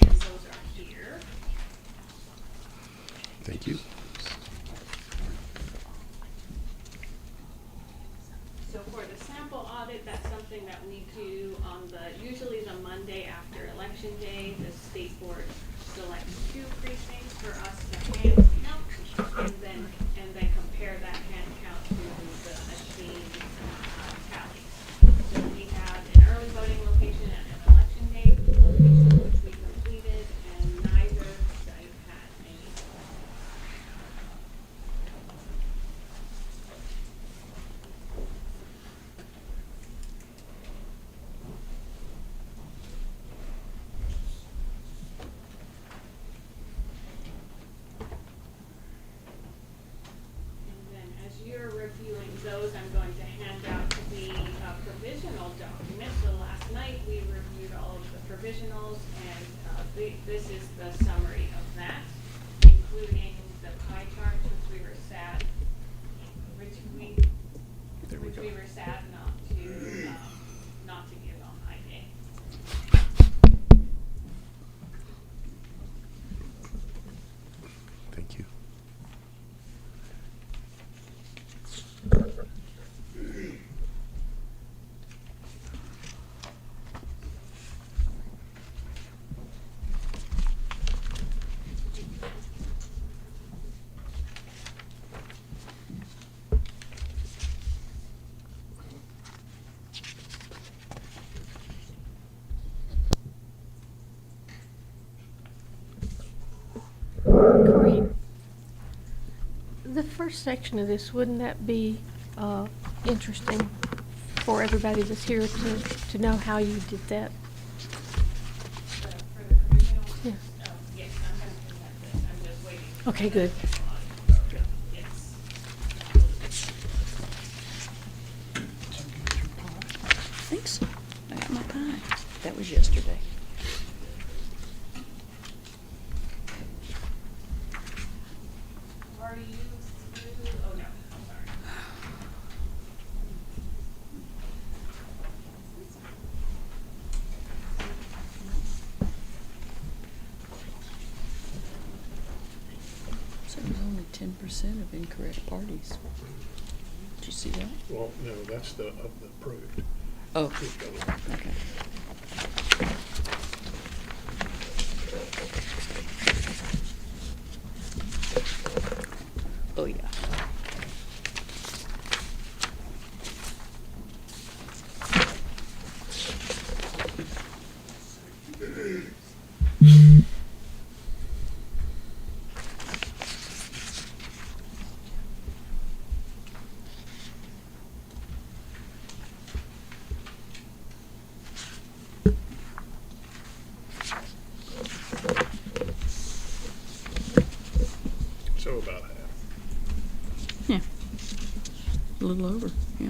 And those are here. Thank you. So for the sample audit, that's something that we do on usually the Monday after Election Day. The state board selects 2 precincts for us to hand count, and then compare that hand count to the machine tallies. So we have an early voting location and an election day location, which we completed, and neither site had any. And then as you're reviewing those, I'm going to hand out the provisional documents. So last night, we reviewed all of the provisionals, and this is the summary of that, including the pie charts, which we were sad not to give on I day. Thank you. Corinne, the first section of this, wouldn't that be interesting for everybody that's here to know how you did that? For the provisionals? Yeah. Oh, yes, I'm going to present this. I'm just waiting. Okay, good. Yes. I think so. I got my pie. That was yesterday. Are you, oh no, I'm sorry. So it was only 10% of incorrect parties. Did you see that? Well, no, that's of the approved. Oh, okay. Oh, yeah. So about half. Yeah. A little over, yeah.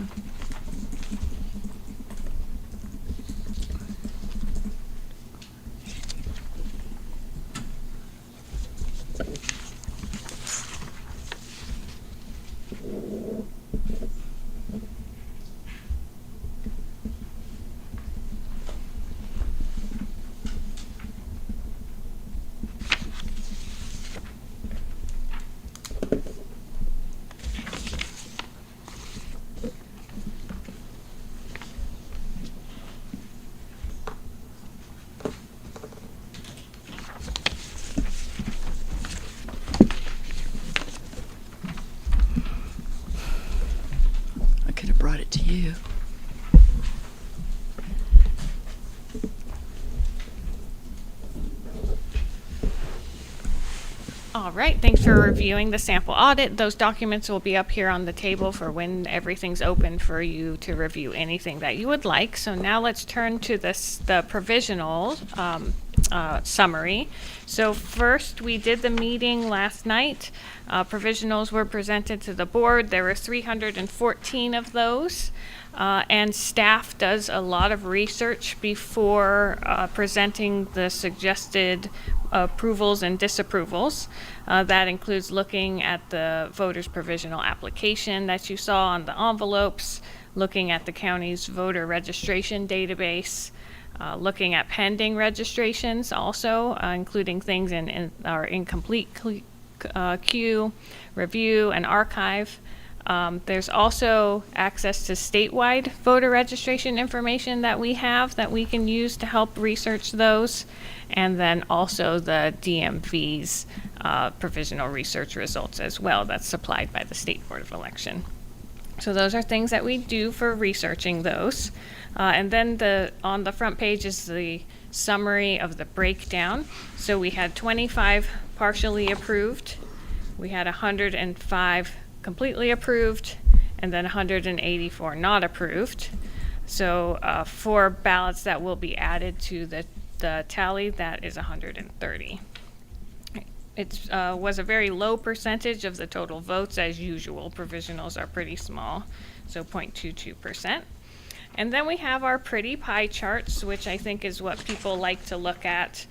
All right, thanks for reviewing the sample audit. Those documents will be up here on the table for when everything's open for you to review anything that you would like. So now let's turn to the provisional summary. So first, we did the meeting last night. Provisionals were presented to the board. There were 314 of those. And staff does a lot of research before presenting the suggested approvals and disapprovals. That includes looking at the voter's provisional application that you saw on the envelopes, looking at the county's voter registration database, looking at pending registrations also, including things in our incomplete queue, review, and archive. There's also access to statewide voter registration information that we have that we can use to help research those, and then also the DMV's provisional research results as well that's supplied by the State Board of Election. So those are things that we do for researching those. And then on the front page is the summary of the breakdown. So we had 25 partially approved, we had 105 completely approved, and then 184 not approved. So for ballots that will be added to the tally, that is 130. It was a very low percentage of the total votes as usual. Provisionals are pretty small, so 0.22%. And then we have our pretty pie charts, which I think is what people like to look at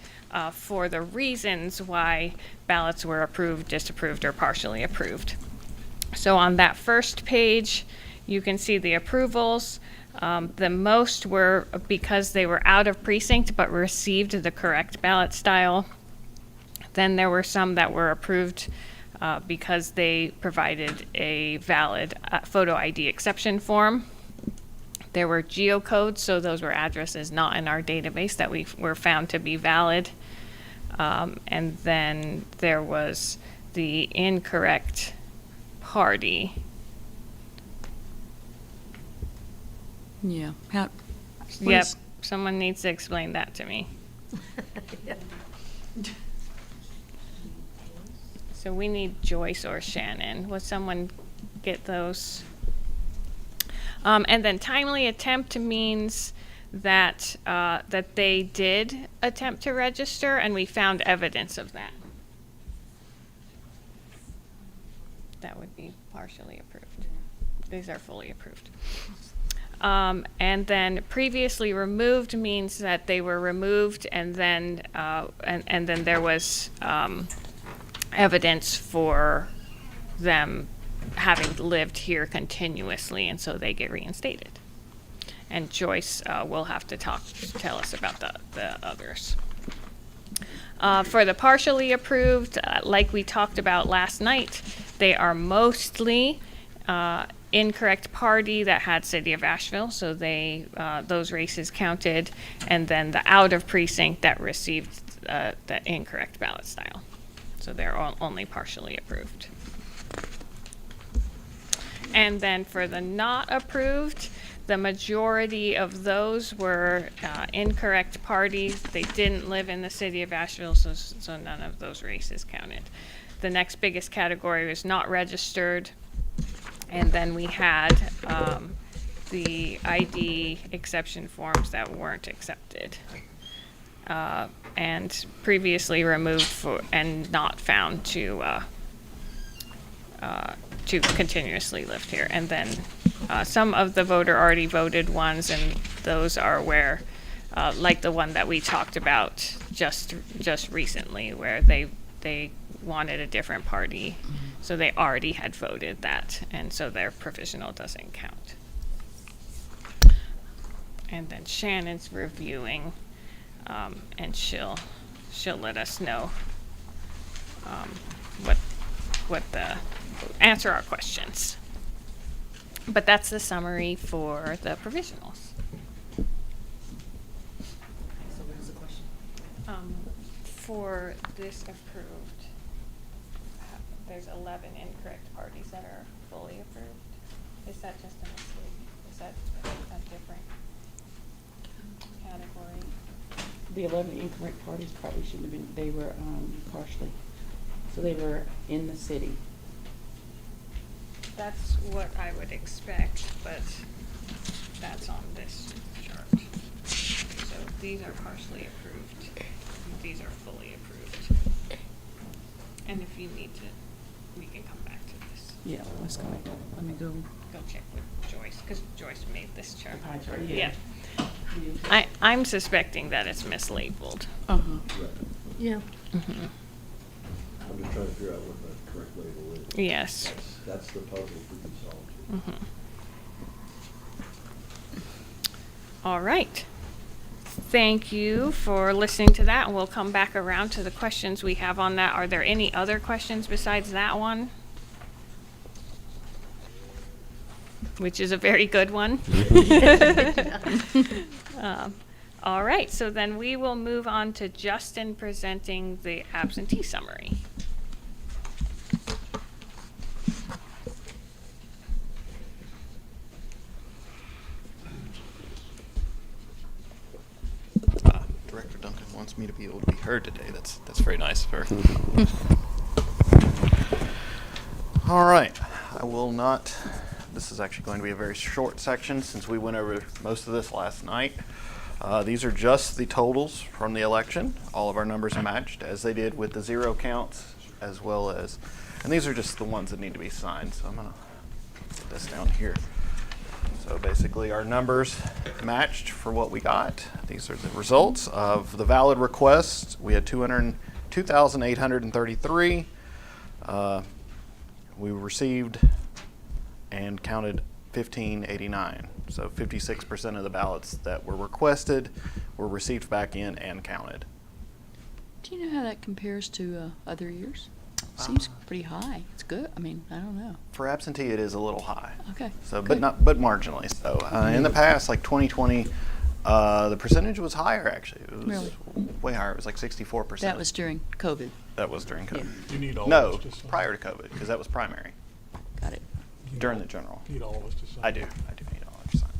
for the reasons why ballots were approved, disapproved, or partially approved. So on that first page, you can see the approvals. The most were because they were out of precinct but received the correct ballot style. Then there were some that were approved because they provided a valid photo ID exception form. There were geocodes, so those were addresses not in our database that we were found to be valid. And then there was the incorrect party. Yeah. What Yep, is- someone needs to explain that to me. So we need Joyce or Shannon. Would someone get those? And then timely attempt means that that they did attempt to register, and we found evidence of that. That would be partially approved. These are fully approved. And then previously removed means that they were removed, and then and then there was evidence for them having lived here continuously, and so they get reinstated. And Joyce will have to tell us about the others. For the partially approved, like we talked about last night, they are mostly incorrect party that had City of Asheville, so they those races counted, and then the out of precinct that received the incorrect ballot style. So they're only partially approved. And then for the not approved, the majority of those were incorrect parties. They didn't live in the City of Asheville, so none of those races counted. The next biggest category was not registered. And then we had the ID exception forms that weren't accepted and previously removed and not found to continuously live here. And then some of the voter already voted ones, and those are where, like the one that we talked about just recently, where they wanted a different party, so they already had voted that, and so their provisional doesn't count. And then Shannon's reviewing, and she'll let us know what the answer our questions. But that's the summary for the provisionals. So what is the question? For this approved, there's 11 incorrect parties that are fully approved. Is that just a mistake? Is that a different category? The 11 incorrect parties probably shouldn't have been, they were partially. So they were in the city. That's what I would expect, but that's on this chart. So these are partially approved. These are fully approved. And if you need to, we can come back to this. Yeah, let's go. Let me go. Go check with Joyce, because Joyce made this chart. Pie chart, Yeah. yeah. I'm suspecting that it's mislabeled. Uh-huh. Yeah. Mhm. I'm just trying to figure out what the correct label is. Yes. That's the puzzle to be solved. Mhm. All right. Thank you for listening to that, and we'll come back around to the questions we have on that. Are there any other questions besides that one? Which is a very good one. All right, so then we will move on to Justin presenting the absentee summary. Director Duncan wants me to be able to be heard today. That's very nice of her. All right, I will not. This is actually going to be a very short section since we went over most of this last night. These are just the totals from the election. All of our numbers matched as they did with the zero counts, as well as, and these are just the ones that need to be signed. So I'm gonna put this down here. So basically our numbers matched for what we got. These are the results of the valid requests. We had 202,833. We received and counted 1589. So 56% of the ballots that were requested were received back in and counted. Do you know how that compares to other years? Seems pretty high. It's good. I mean, I don't know. For absentee, it is a little high. Okay. So, good. but marginally so. In the past, like 2020, the percentage was higher actually. It was Really? way higher. It was like 64%. That was during COVID. That was during COVID. You need all No, of us to sign. prior to COVID, because that was primary. Got it. You need During all- the general. Need all of us to sign. I do need all of you to sign.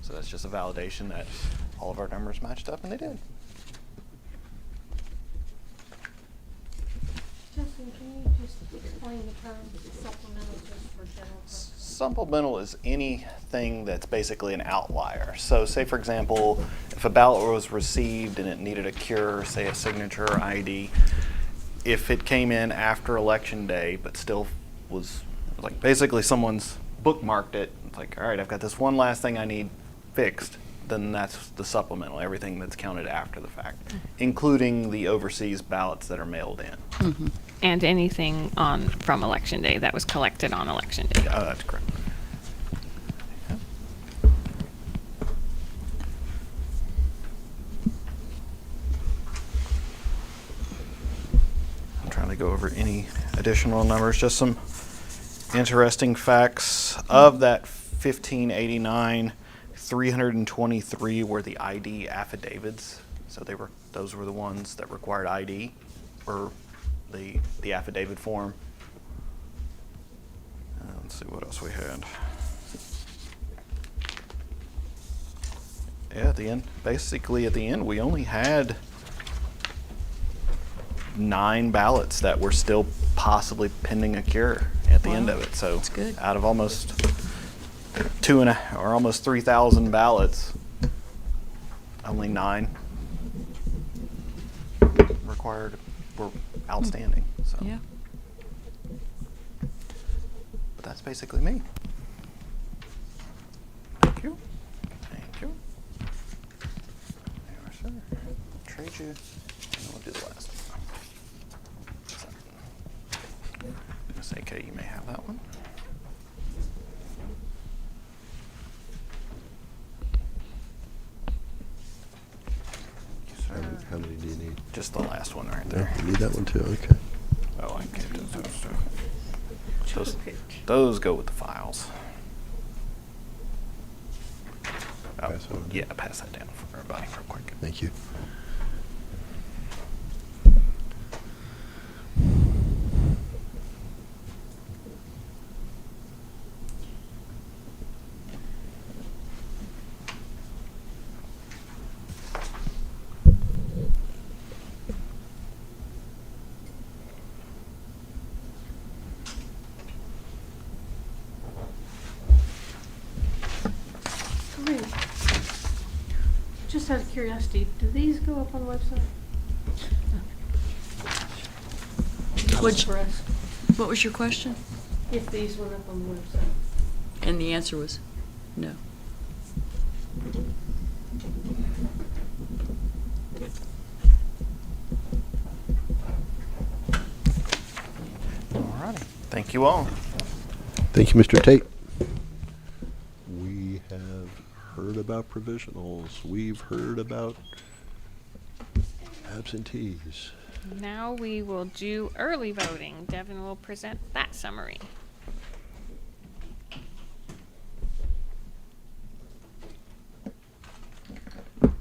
So that's just a validation that all of our numbers matched up, and they did. Justin, can you just explain the term supplemental just for general purposes? Supplemental is anything that's basically an outlier. So say, for example, if a ballot was received and it needed a cure, say a signature or ID, if it came in after Election Day but still was, like basically someone's bookmarked it, it's like, all right, I've got this one last thing I need fixed, then that's the supplemental, everything that's counted after the fact, including the overseas ballots that are mailed in. Mm-hmm. And anything from Election Day that was collected on Election Day. Oh, that's correct. I'm trying to go over any additional numbers, just some interesting facts. Of that 1589, 323 were the ID affidavits. So those were the ones that required ID, or the affidavit form. Let's see what else we had. Yeah, at the end, basically at the end, we only had 9 ballots that were still possibly pending a cure at the end Wow, of it. So that's good. out of almost 3,000 ballots, only 9 required were outstanding. So. Yeah. But that's basically me. Thank you. Thank you. There, sir. Trade you. And then we'll do the last one. Miss AK, you may have that one. How many do you need? Just the last one right there. You need that one too, okay. Oh, I can do those too. Those go with the files. Oh, Pass it on. yeah, pass that down for everybody real quick. Thank you. just out of curiosity, do these go up on the website? Which- For us, What was your question? if these went up on the website? And the answer was no. Alrighty. Thank you all. Thank you, Mr. Tate. We have heard about provisionals. We've heard about absentees. Now we will do early voting. Devin will present that summary. All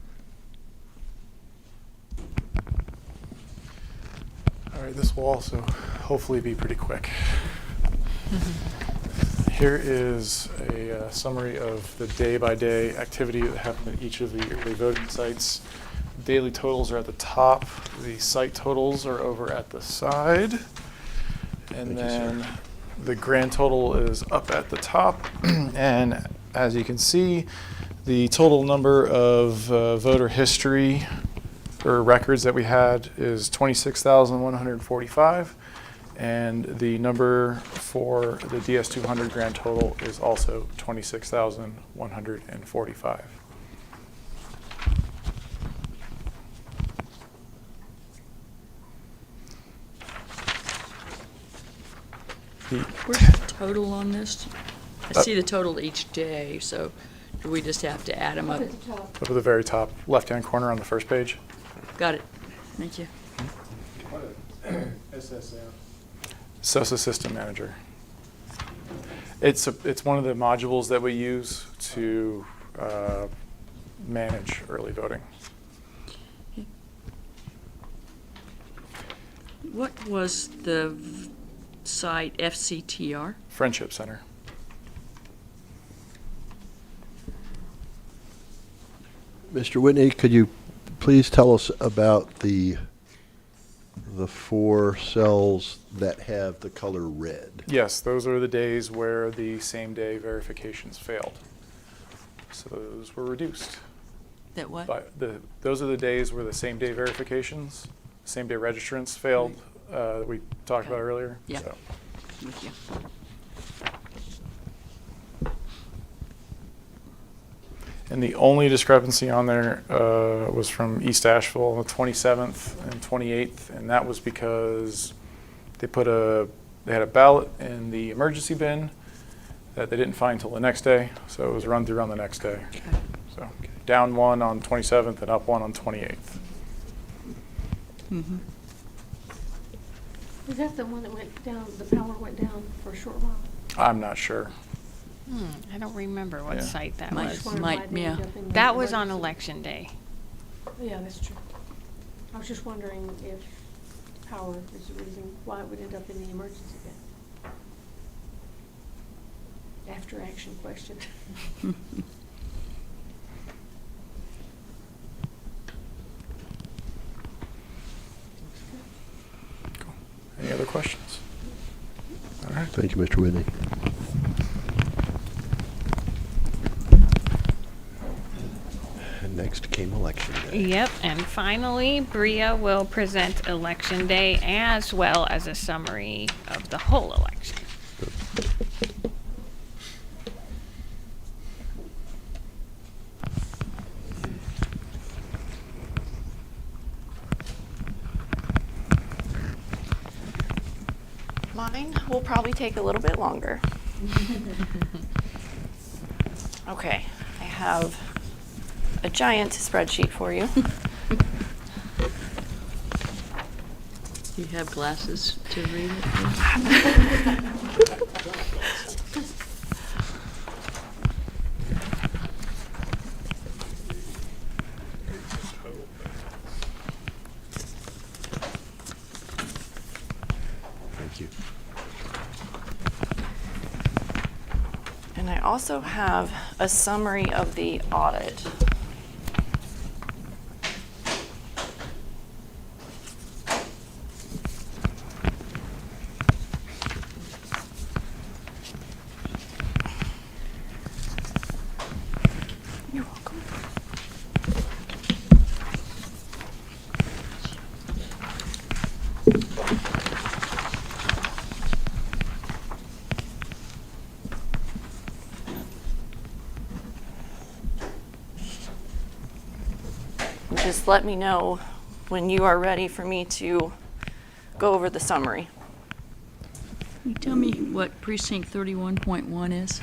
right, this will also hopefully be pretty quick. Here is a summary of the day-by-day activity that happened at each of the early voting sites. Daily totals are at the top. The site totals are over at the side. And Thank you, sir. then the grand total is up at the top. And as you can see, the total number of voter history or records that we had is 26,145. And the number for the DS200 grand total is also 26,145. Where's the total on this? I see the total each day, so do we just have to add them up? Up at the top. Up at the very top, left-hand corner on the first page. Got it. Thank you. SOSA System Manager. It's one of the modules that we use to manage early voting. What was the site FCTR? Friendship Center. Mr. Whitney, could you please tell us about the 4 cells that have the color red? Yes, those are the days where the same-day verifications failed. So those were reduced. That what? Those are the days where the same-day verifications, same-day registrants failed, that we talked about earlier. Yeah. So. With you. And the only discrepancy on there was from East Asheville on the 27th and 28th, and that was because they had a ballot in the emergency bin that they didn't find until the next day, so it was run through on the next day. Okay. So down 1 on 27th and up 1 on 28th. Mm-hmm. Is that the one that went down, the power went down for a short while? I'm not sure. I don't remember what Yeah. site that Might- was. Just wondering why might- it didn't yeah. end up in the That was on emergency. election day. Yeah, that's true. I was just wondering if power is the reason why it would end up in the emergency bin. After action question. Any other questions? All right. Thank you, Mr. Whitney. And next came Election Day. Yep, and finally, Bria will present election day as well as a summary of the whole election. Mine will probably take a little bit longer. Okay, I have a giant spreadsheet for you. Do you have glasses to read it? Thank you. And I also have a summary of the audit. You're welcome. just let me know when you are ready for me to go over the summary. Can you tell me what precinct 31.1 is?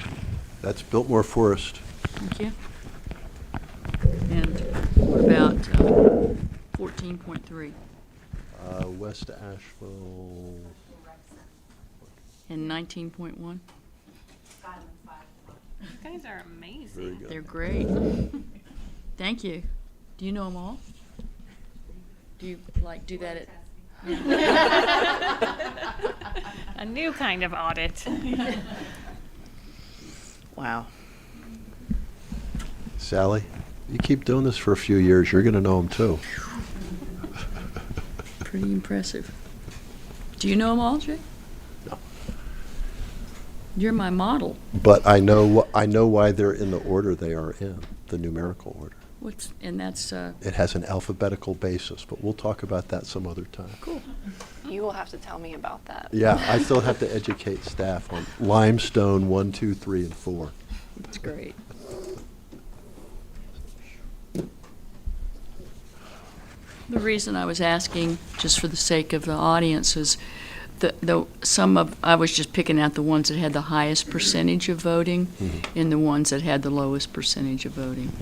That's Biltmore Forest. Thank you. And what about 14.3 West Asheville. and 19.1? You guys are amazing. Very good. They're great. Thank you. Do you know them all? Do you do that at? A new kind of audit. Wow. Sally, you keep doing this for a few years, you're going to know them too. Pretty impressive. Do you know them all, Jay? No. You're my model. But I know why they're in the order they are in, the numerical order. And that's It has an alphabetical basis, but we'll talk about that some other time. cool. You will have to tell me about that. Yeah, I still have to educate staff on limestone 1, 2, 3, and 4. That's great. The reason I was asking, just for the sake of the audience, is I was just picking out the ones that had the highest percentage of voting and the ones that had the lowest percentage of voting.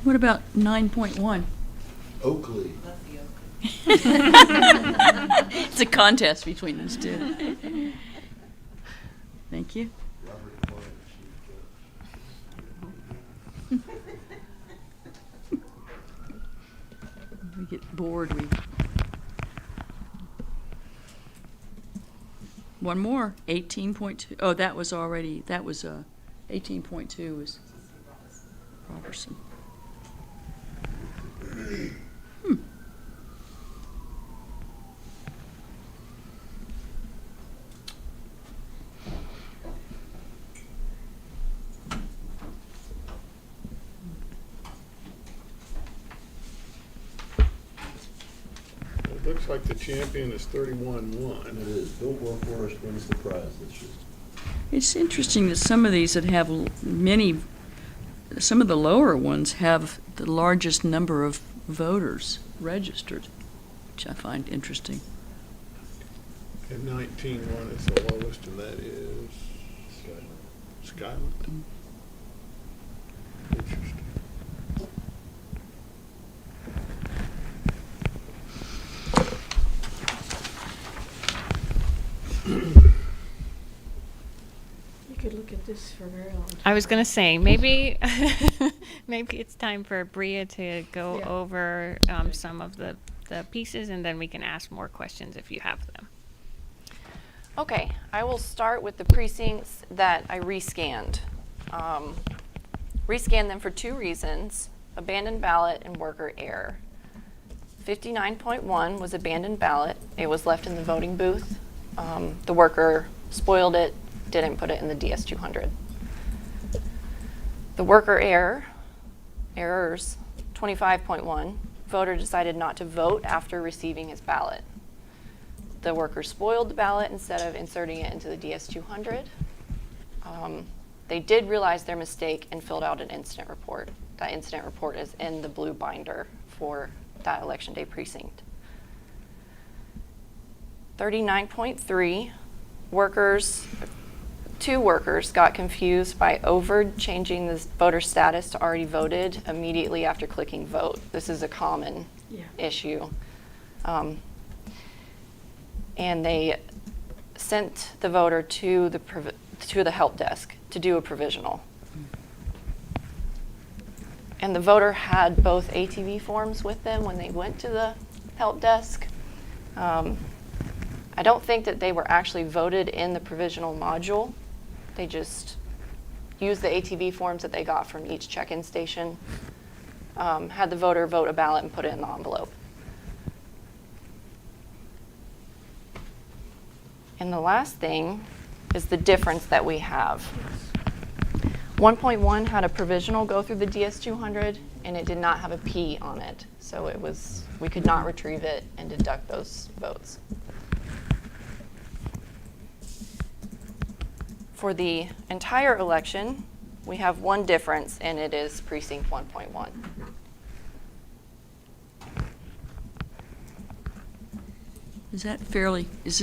What about 9.1? Oakley. It's a contest between those two. Thank you. We get bored. One more, 18.2. Oh, that was 18.2 was Robertson. It looks like the champion is 31-1. It is. Biltmore Forest wins the prize this year. It's interesting that some of these that have some of the lower ones have the largest number of voters registered, which I find interesting. And 19-1 is the lowest, and that is Skyland. Interesting. You could look at this for a very long time. I was going to say, maybe maybe it's time for Bria to go Yeah. over some of the pieces, and then we can ask more questions if you have them. Okay, I will start with the precincts that I rescanned. Rescanned them for two reasons: abandoned ballot and worker error. 59.1 was abandoned ballot. It was left in the voting booth. The worker spoiled it, didn't put it in the DS200. The worker errors, 25.1, voter decided not to vote after receiving his ballot. The worker spoiled the ballot instead of inserting it into the DS200. They did realize their mistake and filled out an incident report. That incident report is in the blue binder for that election day precinct. 39.3, two workers got confused by changing the voter status to already voted immediately after clicking vote. This is a common issue. And they sent the voter to the help desk to do a provisional. And the voter had both ATV forms with them when they went to the help desk. I don't think that they were actually voted in the provisional module. They just used the ATV forms that they got from each check-in station, had the voter vote a ballot and put it in the envelope. And the last thing is the difference that we have. 1.1 had a provisional go through the DS200 and it did not have a P on it. So we could not retrieve it and deduct those votes. For the entire election, we have one difference, and it is precinct 1.1. Is that fairly, is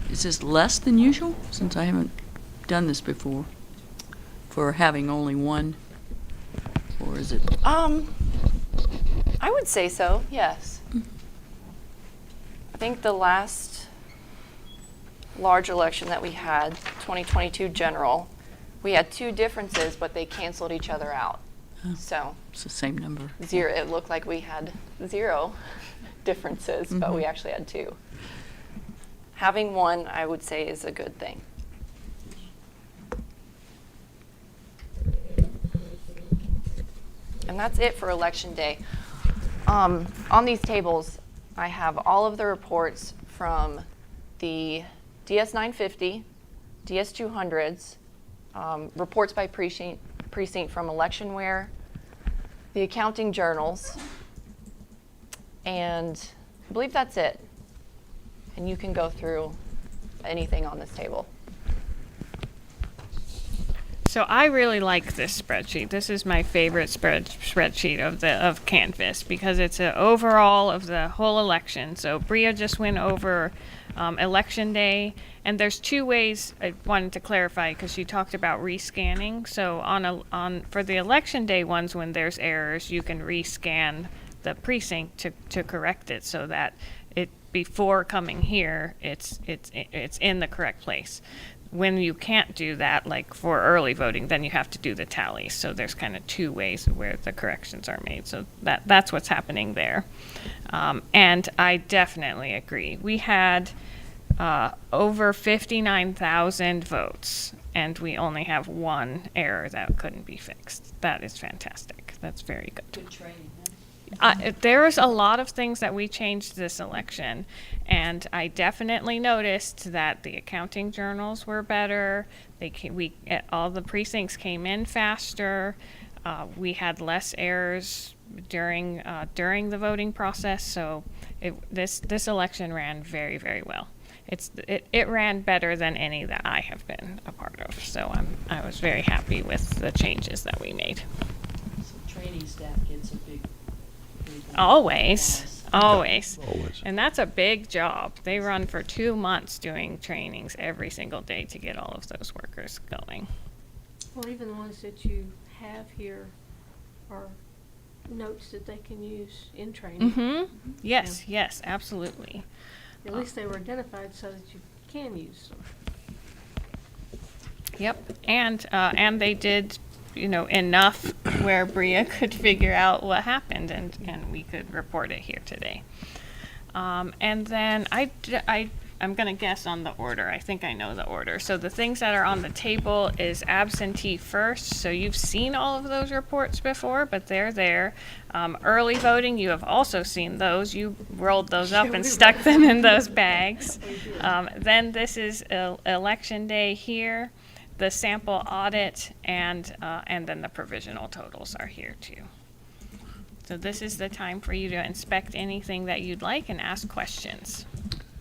this less than usual, since I haven't done this before, for having only one? Or is it? I would say so, yes. I think the last large election that we had, 2022 general, we had two differences, but they canceled each other out. Oh, So it's the same number. it looked like we had 0 differences, but we actually had 2. Having one, I would say, is a good thing. And that's it for election day. On these tables, I have all of the reports from the DS950, DS200s, reports by precinct from Electionware, the accounting journals, and I believe that's it. And you can go through anything on this table. So I really like this spreadsheet. This is my favorite spreadsheet of Canvas because it's an overall of the whole election. So Bria just went over election day, and there's 2 ways I wanted to clarify because she talked about rescanning. So for the election day ones, when there's errors, you can rescan the precinct to correct it so that it before coming here, it's in the correct place. When you can't do that, like for early voting, then you have to do the tally. So there's kind of 2 ways where the corrections are made. So that's what's happening there. And I definitely agree. We had over 59,000 votes, and we only have 1 error that couldn't be fixed. That is fantastic. That's very good. Good training. There's a lot of things that we changed this election, and I definitely noticed that the accounting journals were better. All the precincts came in faster. We had less errors during the voting process. So this election ran very, very well. It ran better than any that I have been a part of. So I was very happy with the changes that we made. So training staff gets a big Always. Always. And that's a big job. They run for 2 months doing trainings every single day to get all of those workers going. Well, even the ones that you have here are notes that they can use in training. Mm-hmm. Yes, absolutely. At least they were identified so that you can use them. Yep, and they did, enough where Bria could figure out what happened, and we could report it here today. And then I'm going to guess on the order. I think I know the order. So the things that are on the table is absentee first. So you've seen all of those reports before, but they're there. Early voting, you have also seen those. You rolled those up and stuck them in those bags. Then this is election day here. The sample audit and then the provisional totals are here too. So this is the time for you to inspect anything that you'd like and ask questions.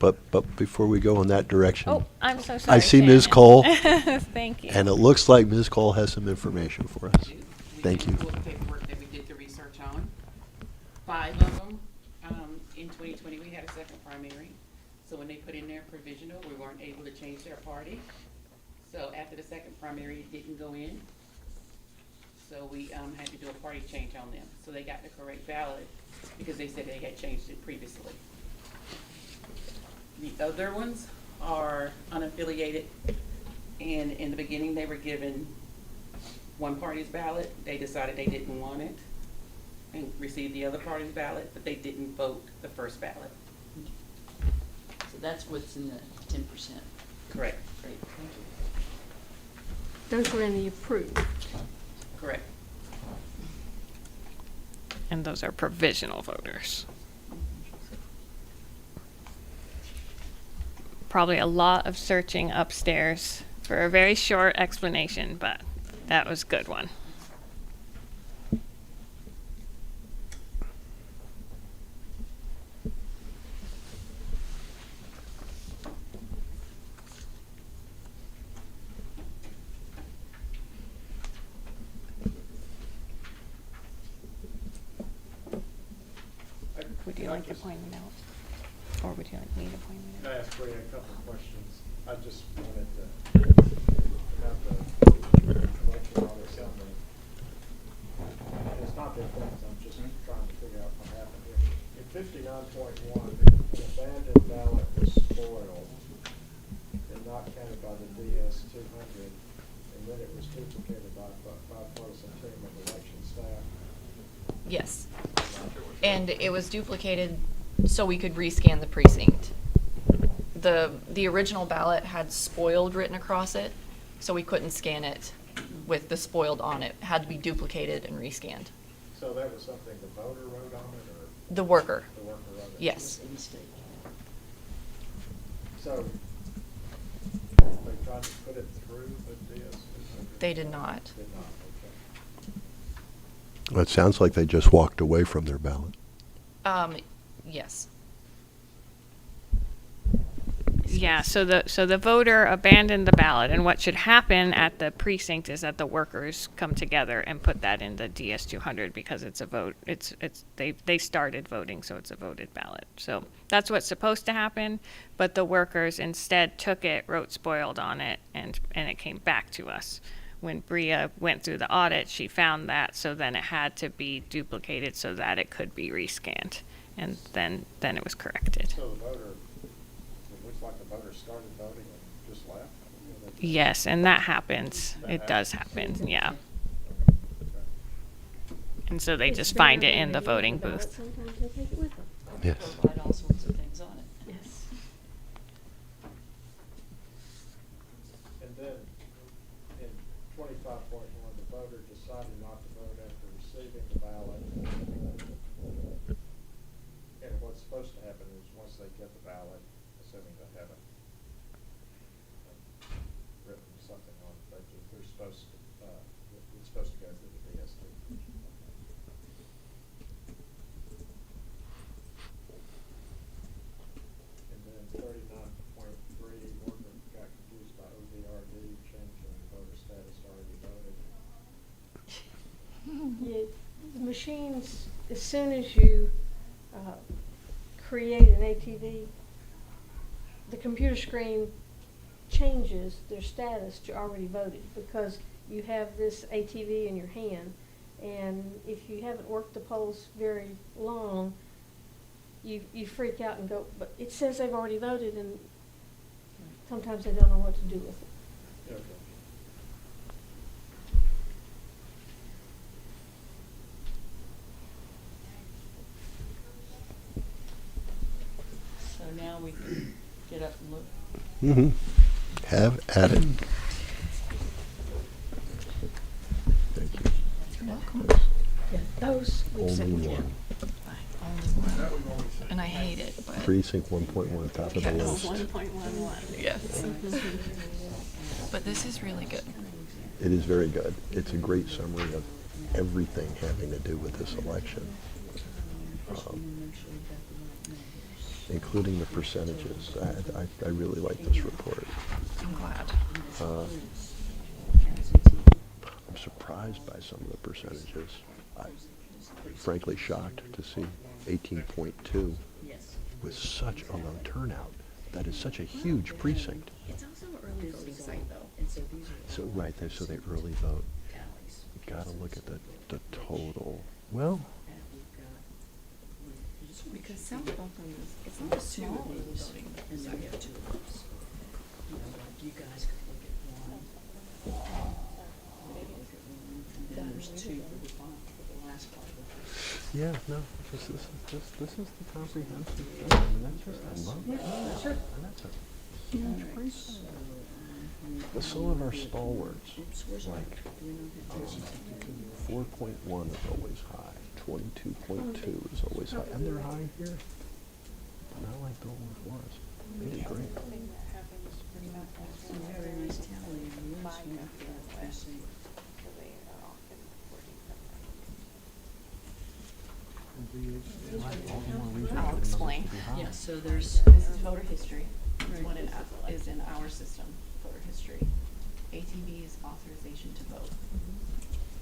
But before we go in that direction, Oh, I'm so sorry. I see Ms. Shannon. Cole, Thank you. and it looks like Ms. Cole has some information for us. Thank you. All the paperwork that we did the research on. 5 of them, in 2020, we had a second primary. So when they put in their provisional, we weren't able to change their party. So after the second primary, it didn't go in. So we had to do a party change on them. So they got the correct ballot because they said they had changed it previously. The other ones are unaffiliated, and in the beginning, they were given one party's ballot. They decided they didn't want it and received the other party's ballot, but they didn't vote the first ballot. So that's what's in the 10%. Correct. Great, thank you. Those were in the approved. Correct. And those are provisional voters. Probably a lot of searching upstairs for a very short explanation, but that was a good one. Would you like to point it out? Or would you like me to point it Can out? I ask Ray a couple of questions? I just wanted to have the election audit summary. It's not big things, I'm just trying to figure out what happened here. In 59.1, an abandoned ballot was spoiled and not counted by the DS 200, and then it was duplicated by a bipartisan team of election staff. Yes. And it was duplicated so we could rescan the precinct. The original ballot had spoiled written across it, so we couldn't scan it with the spoiled on it. It had to be duplicated and rescanned. So that was something the voter wrote on it, or The worker. the worker wrote it? Yes. So they tried to put it through the DS 200? They did not. Did not, okay. Well, it sounds like they just walked away from their ballot. Yes. Yeah, so the voter abandoned the ballot, and what should happen at the precinct is that the workers come together and put that in the DS 200 because it's a vote. They started voting, so it's a voted ballot. So that's what's supposed to happen, but the workers instead took it, wrote spoiled on it, and it came back to us. When Bria went through the audit, she found that, so then it had to be duplicated so that it could be rescanned, and then it was corrected. So the voter, it looks like the voter started voting and just left? Yes, and that happens. It does happen, yeah. And so they just find it in the voting booth. Sometimes they take it with them. Yes. Provide all sorts of things on it. Yes. And then in 25.1, the voter decided not to vote after receiving the ballot. And what's supposed to happen is once they get the ballot, assuming they haven't written something on it, they're supposed to, it's supposed to go through the DST. And then 39.3, worker got confused by OVRD, changing voter status to already voted. Yeah, the machines, as soon as you create an ATV, the computer screen changes their status to already voted because you have this ATV in your hand. And if you haven't worked the polls very long, you freak out and go, but it says they've already voted, and sometimes they don't know what to do with it. Okay. So now we can get up and look. Mm-hmm. Have at it. Thank you. You're welcome. Yeah, those we've Only sent. one. Only one. And I hate it, but. Precinct 1.1, top of the Yes. list. 1.11. Yes. But this is really good. It is very good. It's a great summary of everything having to do with this election. including the percentages. I really like this report. I'm glad. I'm surprised by some of the percentages. I'm frankly shocked to see 18.2 with such a low turnout. That is such a huge precinct. It's also an early voting site, though, and so these are. So right there, so they early vote. You gotta look at the total. Well, Because South Buckland is, it's not a small voting site. And then we have two of those. You know, like you guys could look at one. Maybe look at one, and then there's two for the last part of the. yeah, no, this is the comprehensive thing. I mean, that's just, I love it. And that's a huge precinct. But some of our stalwarts, like 4.1 is always high, 22.2 is always high, and they're high here. But not like the old was. They did great. Very nice tally, and yours went for that precinct. I'll explain. Yeah, so there's. This is voter history. It's Right. what is in our system, voter history. ATV is authorization to vote.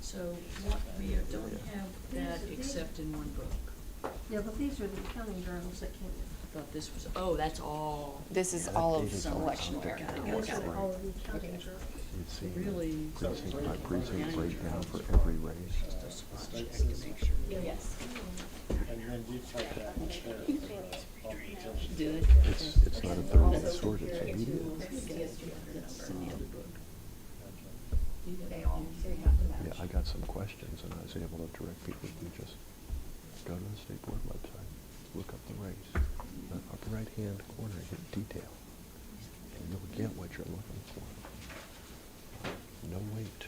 So what, we don't have that except in one book. Yeah, but these are the accounting journals that came in. I thought this was, oh, that's all. This is Yeah, all that of data's the all election out. period. Yeah, These that's are right. all of the accounting journals. You'd see Really? precinct by precinct breakdown for every race. Yes. Do it. It's not a third sword, it's immediate. That's in the other book. They all, so you have to match. Yeah, I got some questions and I was able to direct people to just go to the state board website, look up the race, the upper right hand corner, hit detail, and you'll get what you're looking for. No wait.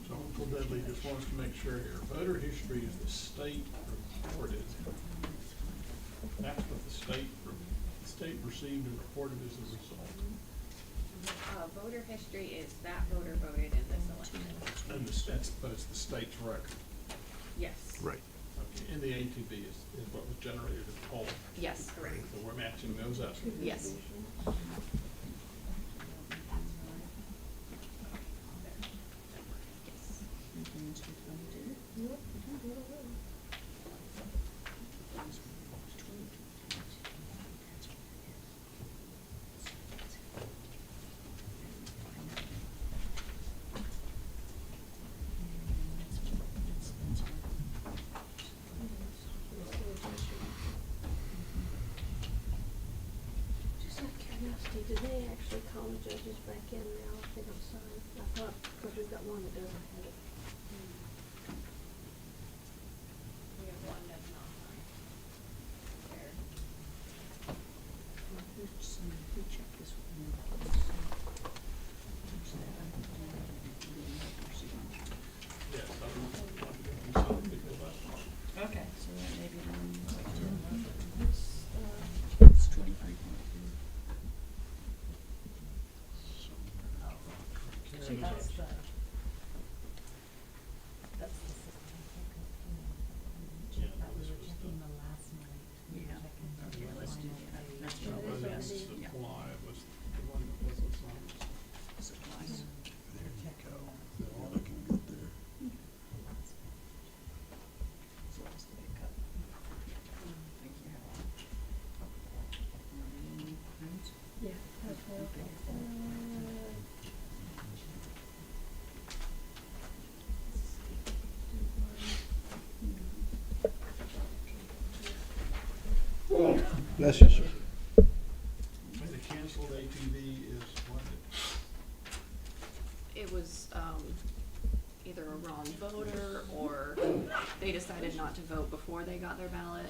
So Uncle Dudley just wants to make sure here, voter history is the state reported. That's what the state received and reported as a result. Voter history is that voter voted in this election. And but it's the state's record. Yes. Right. Okay, and the ATV is what was generated at poll. Yes, correct. So we're matching those up. Yes. Just out of curiosity, do they actually call the judges back in now if they don't sign? I thought, because we've got one that doesn't have it. We have one that's not signed. There. Who checked this one? Yes, I don't know. Okay, so that may be the one. It's 23.2. So that's the. Yeah. Okay, let's do that. That's No, probably but best. it's Yeah. supply was the one that wasn't signed. Supplies. There you go. You're looking good there. So let's take a cut. Thank you. Yeah, Bless you, sir. And the canceled ATV is what? It was either a wrong voter or they decided not to vote before they got their ballot.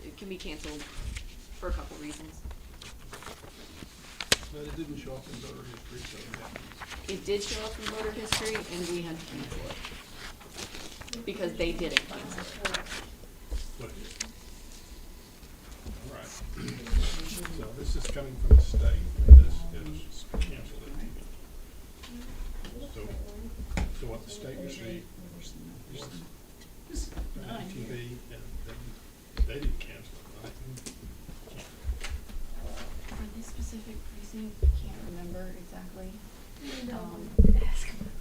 It can be canceled for a couple reasons. But it didn't show up in voter history, so it happened. It did show up in voter history and we had to cancel it because they didn't cancel it. What it is. All right. So this is coming from the state, and this is canceled ATV. So what the state received was an ATV, and then they didn't cancel it, right? For this specific precinct, can't remember exactly.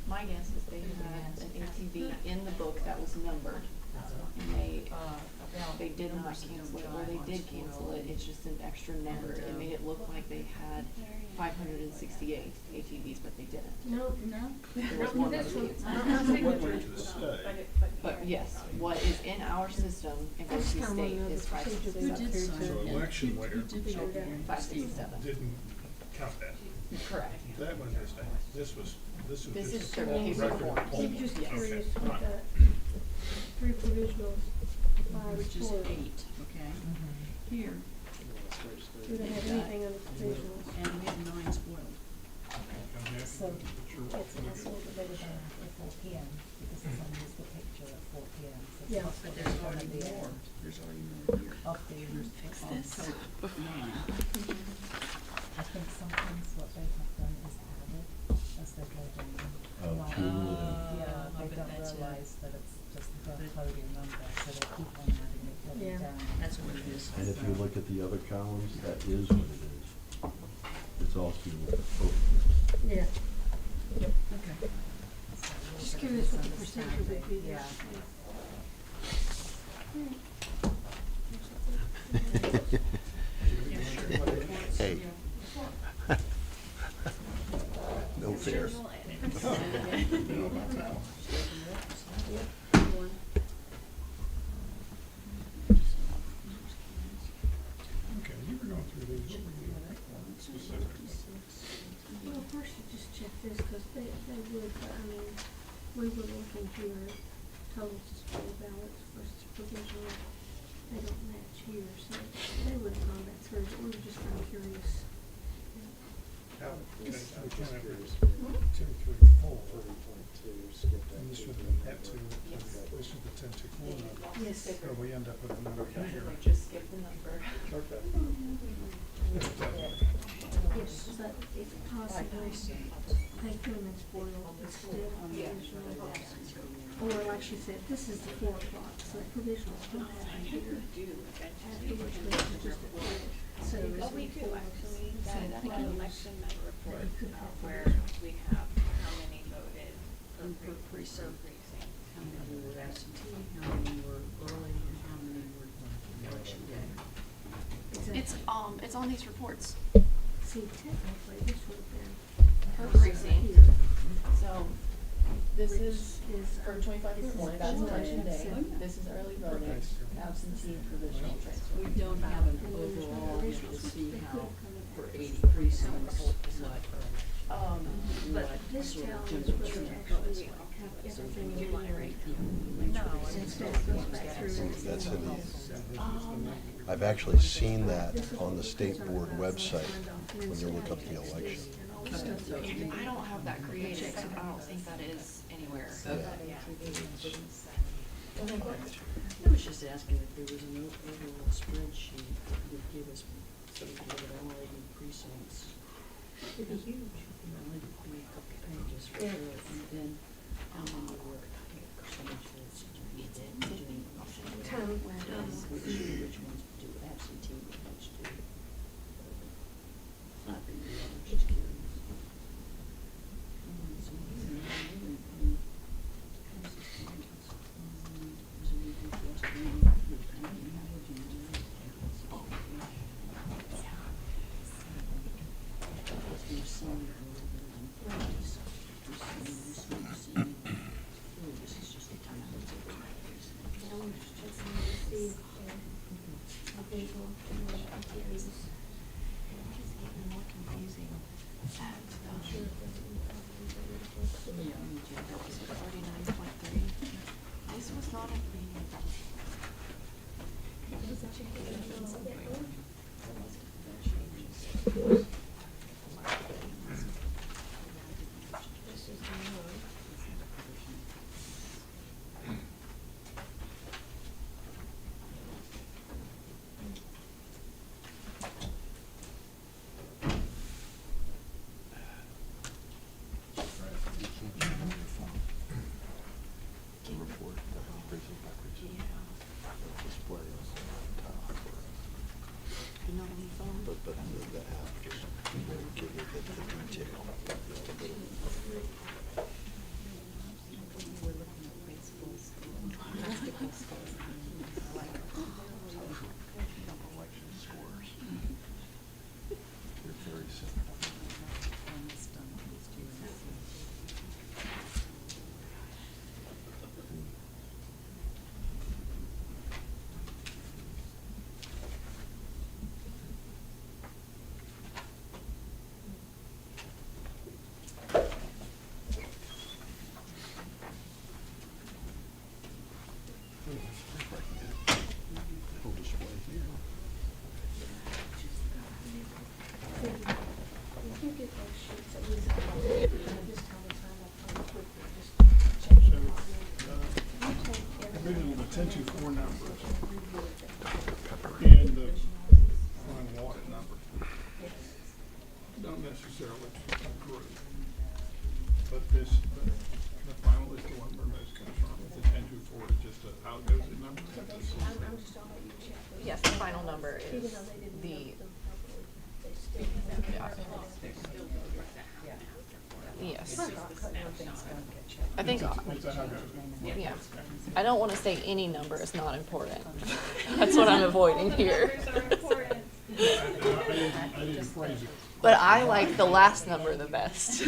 My guess is they had an ATV in the book that was numbered, and they did not cancel it, or they did cancel it, it's just an extra number. It made it look like they had 568 ATVs, but they didn't. No. There was one that was canceled. It went to the state. But yes, what is in our system in Boise State is 567. So election where 567. didn't count that. Correct. That one is, this was This just is their record paper poll. forms. I'm just Yes. curious Okay, with fine. that, 3 provisionals, 5 Which is spoiled. 8, okay? Here, Do they have anything on the provisionals? and we have 9 spoiled. So It's possible that they were done at 4 p.m. because someone used the picture at 4 p.m. So it's Yeah. possible But they there's were already at the more, end there's already more here. of the Fix of this. total. 9. I think sometimes what they have done is added as they go down. Oh, Like, to the- yeah, I they bet don't that's it. realise that it's just the coding number, so they keep on adding it going Yeah. down. That's what it is. And if you look at the other columns, that is what it is. It's all cumulative. Yeah. Okay. So a Just little bit of curious what the percentage would be. misunderstanding, yeah. Hey. No fair. Okay, you were going through these, what were you specifically? Well, first you just check this, cause they would, I mean, we were looking here, at total suspended ballots versus provisional. They don't match here, so they would have gone back through, but we were just kinda curious. How, we It's- can't have this Hmm? 10, 3, 4. And this would be that two, this is the 10, 2, 1. Yes. So we end up with a number here. Just skip the number. Okay. Yes, but it's possible they could have been spoiled instead of provisional. Or like she said, this is the 4 o'clock, so provisionals don't happen here. Afterwards, this is just a break. So it's But we do before, actually, so that it an was- election night report It could have where provisionals. we have how many voted And per per precinct. precinct. How many were absentee, how many were early, and how many were election day? Exactly. It's on these reports See, technically, this would have been. per precinct. Here, So this which is for 25 this is point, that's Georgia election day. and This is early voting, absentee, and provisional transfer. We don't have an And then there's no overall, you provisionals, can which see they how could have come in for after. 80 precincts, what, But this sort of challenge general would trend actually was. have So everything you in might here. rate, no, Instead it goes back through and That's in the, Oh. I've actually seen that on the state board website when you look up the election. I don't have that created, so I don't think that is anywhere. I was just asking if there was an overall spreadsheet that would give us, so we could look at all 80 precincts. It'd be huge. Well, it'd be a couple pages for sure, and then how many were percentage votes we did, which ones do absentee, which do. Not really, I'm just curious. This was not a Original, the 1024 numbers and the final audit number don't necessarily agree. But this, the final is the one we're most concerned with. The 1024 is just how it goes in numbers. Yes, the final number is the. Yes. I think, yeah. I don't want to say any number is not important. That's what I'm avoiding here. But I like the last number the best.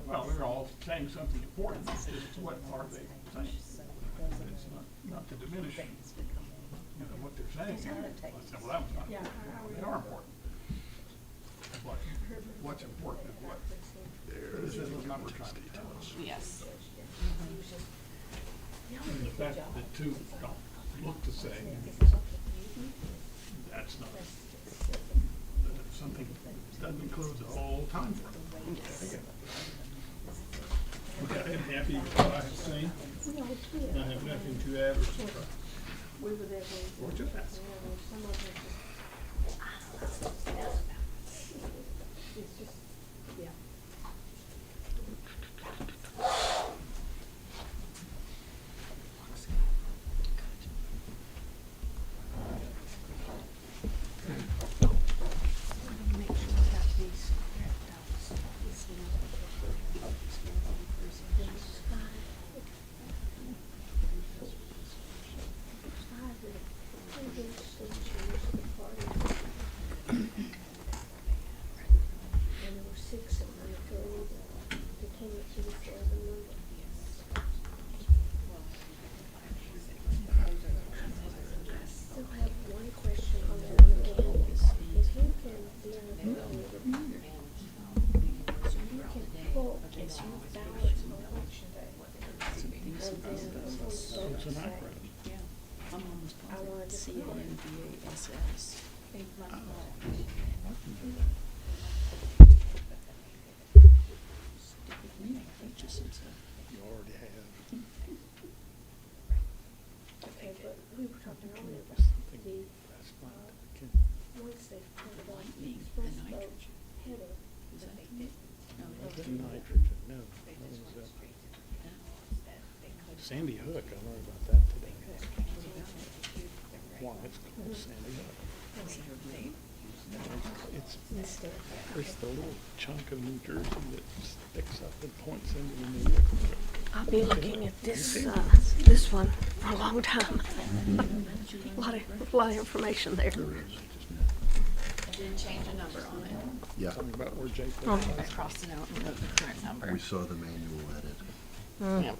Well, they're all saying something important. It's just what are they saying? It's not to diminish, what they're saying. Well, that was not important. They are important. But what's important is what this is the number trying to tell us. Yes. And the fact that two don't look the same, that's not, that's something that doesn't include the whole time frame. Yes. Okay, I'm happy with what I have seen. I have nothing to add or subtract. Or just ask. It's just, yeah. Sandy Hook, I learned about that today. Why it's called Sandy Hook. It's the little chunk of New Jersey that sticks up and points into the New York. I'll be looking at this one for a long time. a lot of information there. I didn't change a number on it. Yeah. Something about where Jake I crossed it out and put the current number. We saw the manual edit. Yep.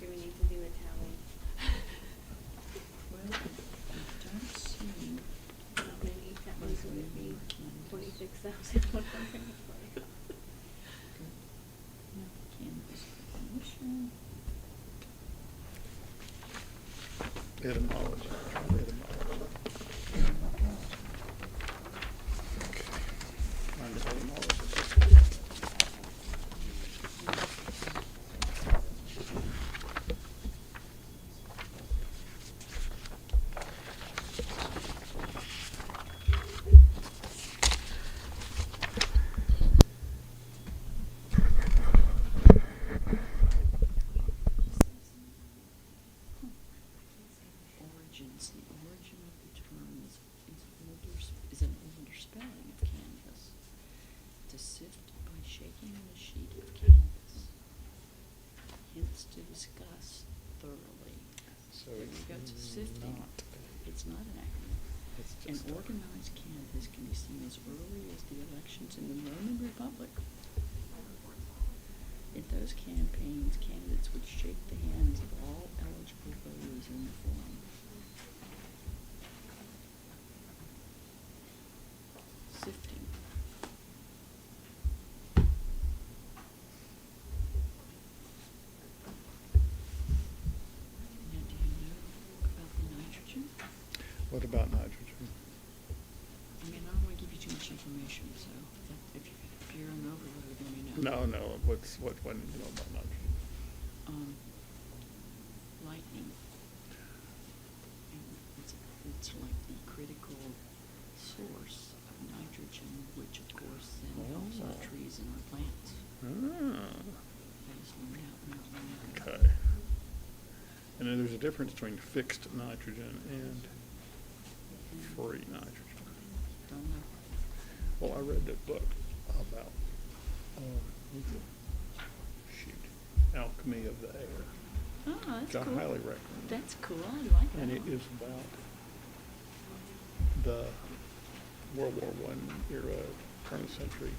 Do we need to do a tally? Etymology. Find the etymology. Origins, the origin of the term is an older spelling of canvas. To sift by shaking the sheet of canvas. Hence to discuss thoroughly. So There you go, to sifting. not. It's not an acronym. It's An just organized canvass can be seen as early as the elections in the Roman Republic. In those campaigns, candidates would shake the hands of all eligible voters in the forum. Sifting. Now, do you know about the nitrogen? What about nitrogen? I mean, I don't want to give you too much information, so if you're on overload, let me know. No. What do you know about nitrogen? Lightning. And it's like the critical source of nitrogen, which of course then helps our trees and our plants. I just learned out not long ago. Okay. And then there's a difference between fixed nitrogen and free nitrogen. Don't know. Well, I read that book about, Alchemy of the Air. Oh, that's Which cool. I highly recommend. That's cool. I like that. And it one. is about the World War I era, turn of the century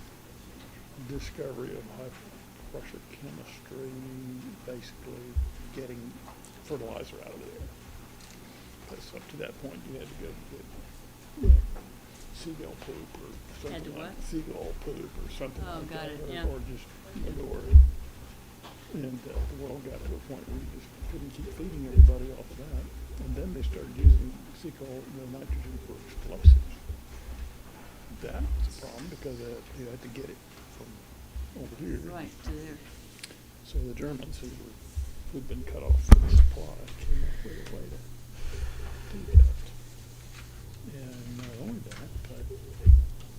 discovery of high pressure chemistry, basically getting fertilizer out of the air. Because up to that point, you had to go get seagull poop or something. Had to like what? Seagull poop or something Oh, like got that. it, yeah. Or just manure. And the world got to a point where you just couldn't keep feeding everybody off of that. And then they started using nitrogen for explosives. That's a problem because you had to get it from over here. Right, to there. So the Germans, who'd been cut off from the supply, came up with a way to do that. And not only that, but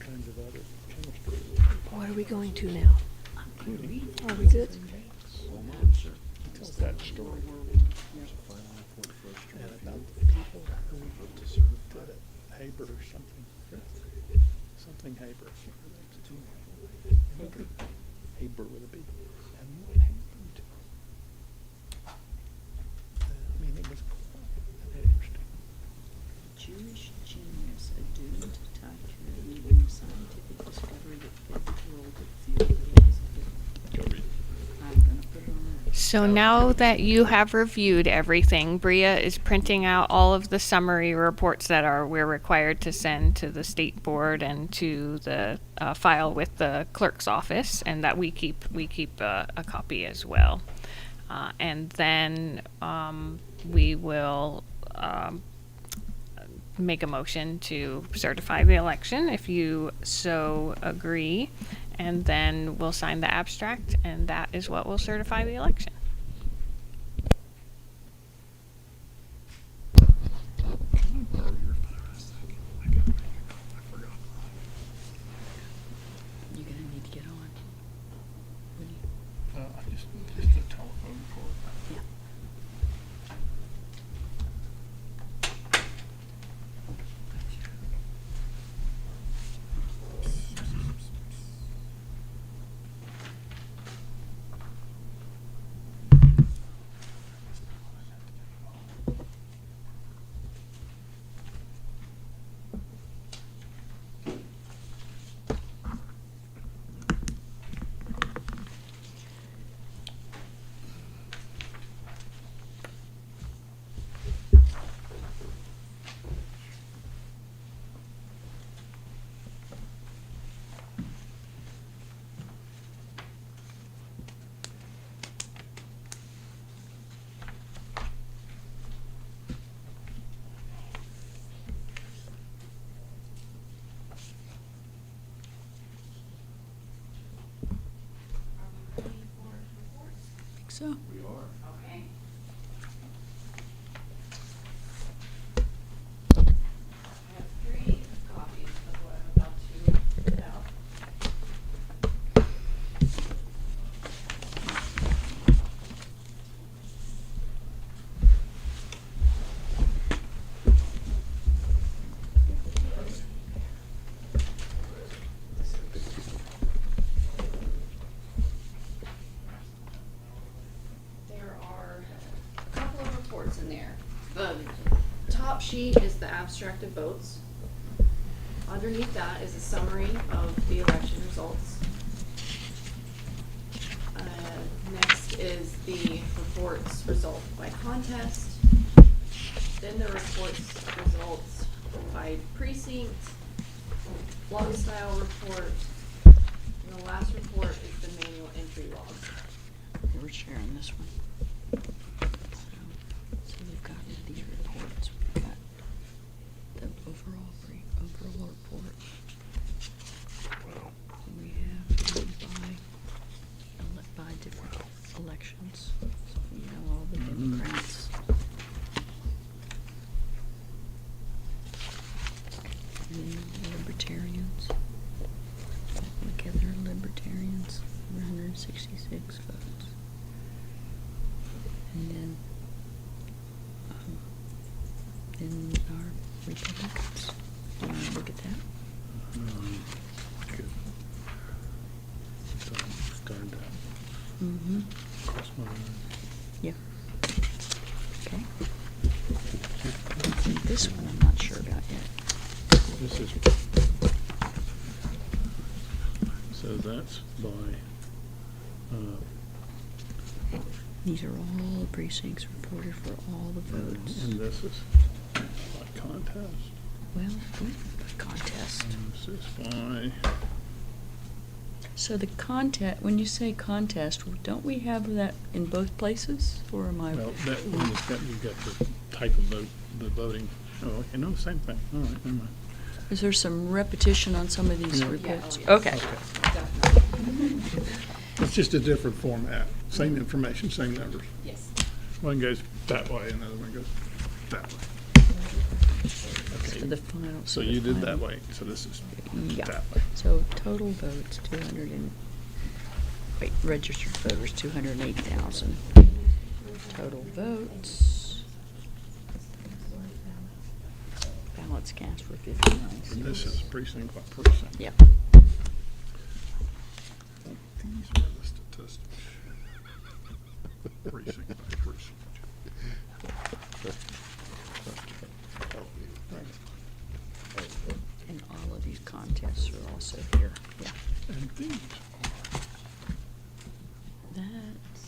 kinds of other chemistry. What are we going to now? Including Are we good? tells that story. And about the people who did it, Haber or something. Something Haber. Haber with a B. And what happened? I mean, it was quite interesting. Jewish genius, a doomed tycoon, and a scientific discovery that fed the world with few days of it. Go read. I'm going to put it on there. So now that you have reviewed everything, Bria is printing out all of the summary reports that we're required to send to the state board and to the file with the clerk's office, and that we keep a copy as well. And then we will make a motion to certify the election if you so agree, and then we'll sign the abstract, and that is what will certify the election. You're going to need to get on. When you, Just a telephone call. yeah. so. We are. Okay. I have 3 copies of what I'm about to put out. There are a couple of reports in there. The top sheet is the abstract of votes. Underneath that is a summary of the election results. Next is the report's result by contest. Then the report's results by precinct, log style report, and the last report is the manual entry log. We're sharing this one. So we've got these reports. We've got the overall report. And we have them by different elections. So we know all the Democrats. And then the Libertarians. Together, Libertarians, 166 votes. And then our Republicans. Do you want to look at that? Good. Started that. Mm-hmm. Cross my mind. Yeah. Okay. And this one I'm not sure about yet. This is, so that's by, These are all the precincts reported for all the votes. and this is by contest. Well, contest. And this is by, So the contest, when you say contest, don't we have that in both places? Or am I? well, that one has got, you've got the type of vote, the voting. Oh, okay, no, same thing. All right, never mind. Is there some repetition on some of these Yeah. reports? Yeah, oh, Okay. It's just a different format, same information, same numbers. Yes. One goes that way, another one goes that way. So the final. So the you did that final- way, so this is Yeah. that way. So total votes, 200 and, wait, registered voters, 208,000. Total votes. Ballots cast were 59. And this is precinct by precinct. Yep. These are the statistics. Precinct by precinct. And all of these contests are also here, yeah. And these That's.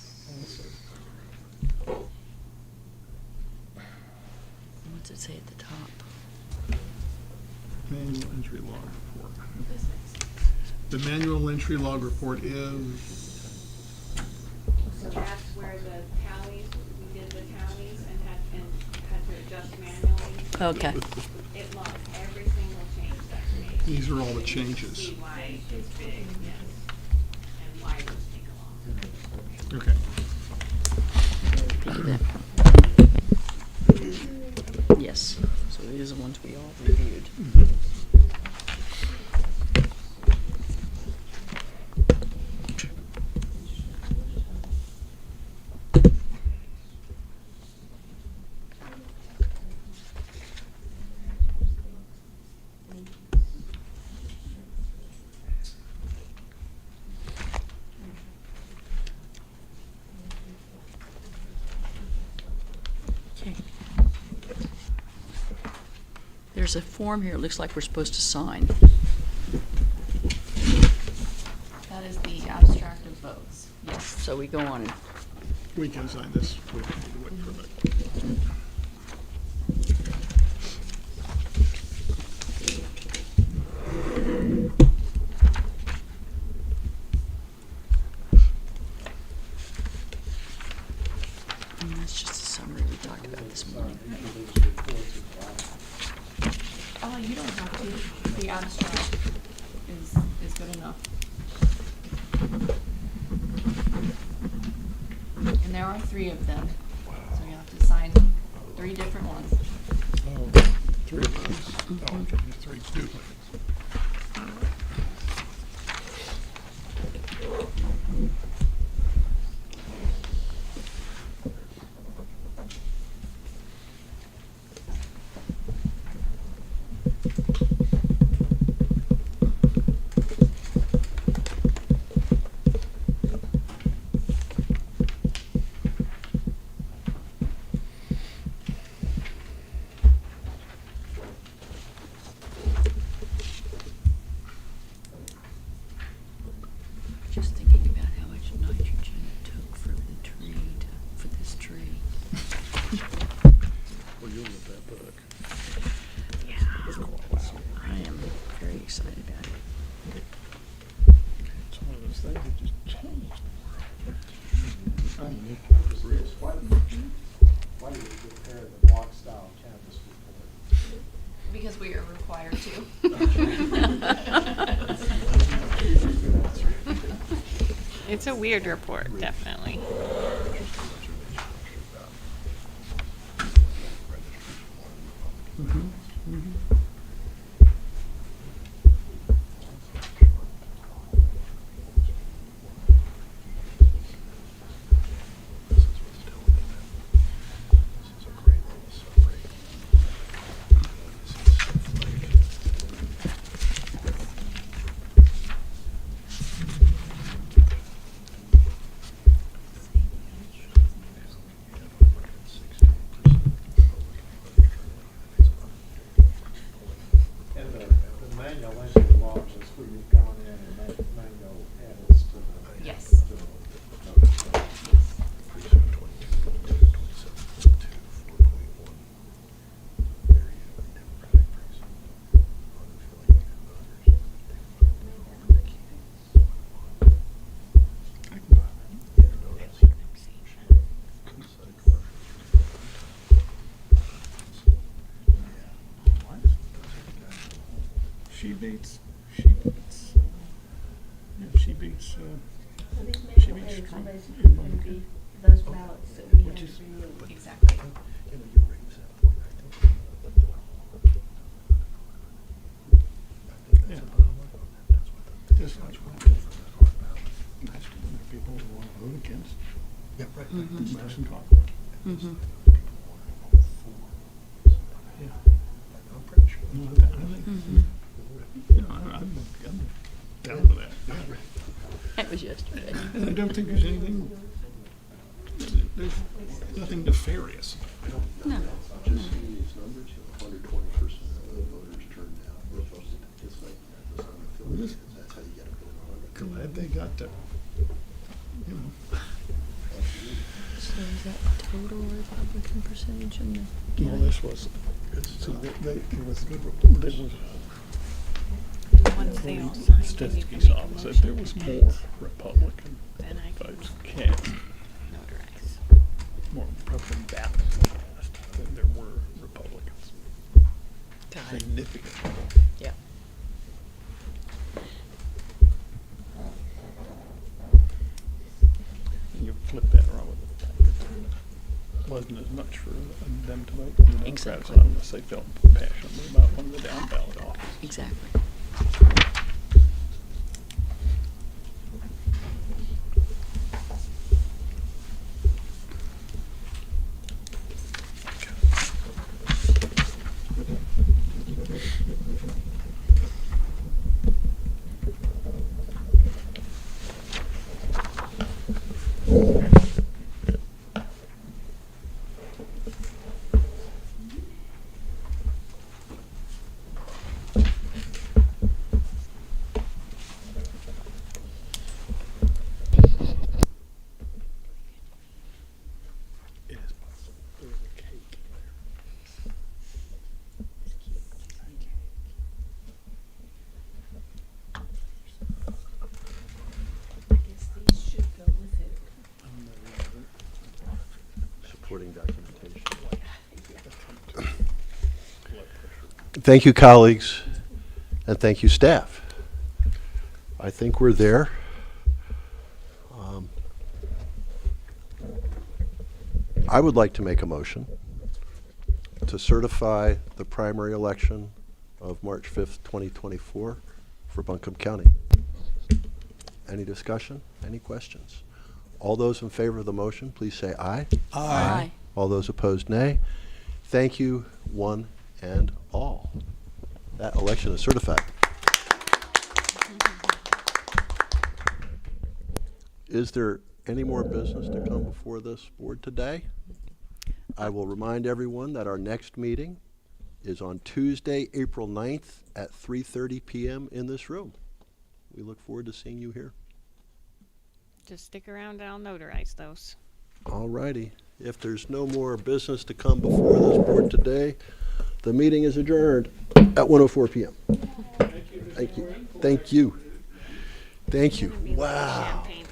What's it say at the top? manual entry log report. The manual entry log report is, So that's where the counties, we did the counties and had to adjust manually. Okay. It logged every single change that's made. these are all the You changes. see why it's big, yes, and why those take a long. Okay. Yes, so these are the ones we all reviewed. Okay. There's a form here, it looks like we're supposed to sign. That is the abstract of votes. Yes, so we go on and We can sign this. We don't need to wait for that. and that's just a summary we talked about this morning. You don't have to. The abstract is good enough. There are 3 of them, so you have to sign 3 different ones. Oh, 3 of those. Oh, okay, there's 3 duplicates. Just thinking about how much nitrogen it took for the tree for this tree. Well, you'll get that book. Yeah, I am very excited about it. It's one of those things that just changed the world. I mean, Why do you prepare the block style canvas report? Because we are required to. It's a weird report, definitely. And the manual entry logs is where you've gone in and made manual edits to the. Yes. to the- She beats, So these She manual makes edits are strong- basically going to be those ballots that we have Which is- removed. Exactly. yeah. Just like that's when people want to vote against. Yeah, right. Madison Cawthorn. Mm-hmm. Yeah. I'm pretty sure. No, I think, you know, I'm down with that. That was yesterday. And I don't think there's anything, there's nothing nefarious. No. Just seeing these numbers, 120% of the voters turned out. We're supposed to, it's like, that's unaffiliated. That's how you get up to 100. Glad they got to, you know. So is that total Republican percentage in the Well, this was, see, it was, Once they all sign, then you can Stetsky's make a office said motion there was to more next. Republican Then I can votes cast, notarize. more Republican ballots cast than there were Republicans. Got it. Significantly. Yeah. And you flip that around with the fact that there wasn't as much for them to vote for the Democrats Exactly. unless they felt passionately about one of the down ballot offices. Exactly. It is possible. There was a cake there. I guess these should go with it. Supporting documentation. Thank you, colleagues, and thank you, staff. I think we're there. I would like to make a motion to certify the primary election of March 5th, 2024 for Buncombe County. Any discussion? Any questions? All those in favor of the motion, please say aye. Aye. All those opposed, nay. Thank you, one and all. That election is certified. Is there any more business to come before this board today? I will remind everyone that our next meeting is on Tuesday, April 9th at 3:30 p.m. in this room. We look forward to seeing you here. Just stick around and I'll notarize those. All righty. If there's no more business to come before this board today, the meeting is adjourned at 1:04 p.m. Thank you. Thank you. Thank you. Wow. Champagne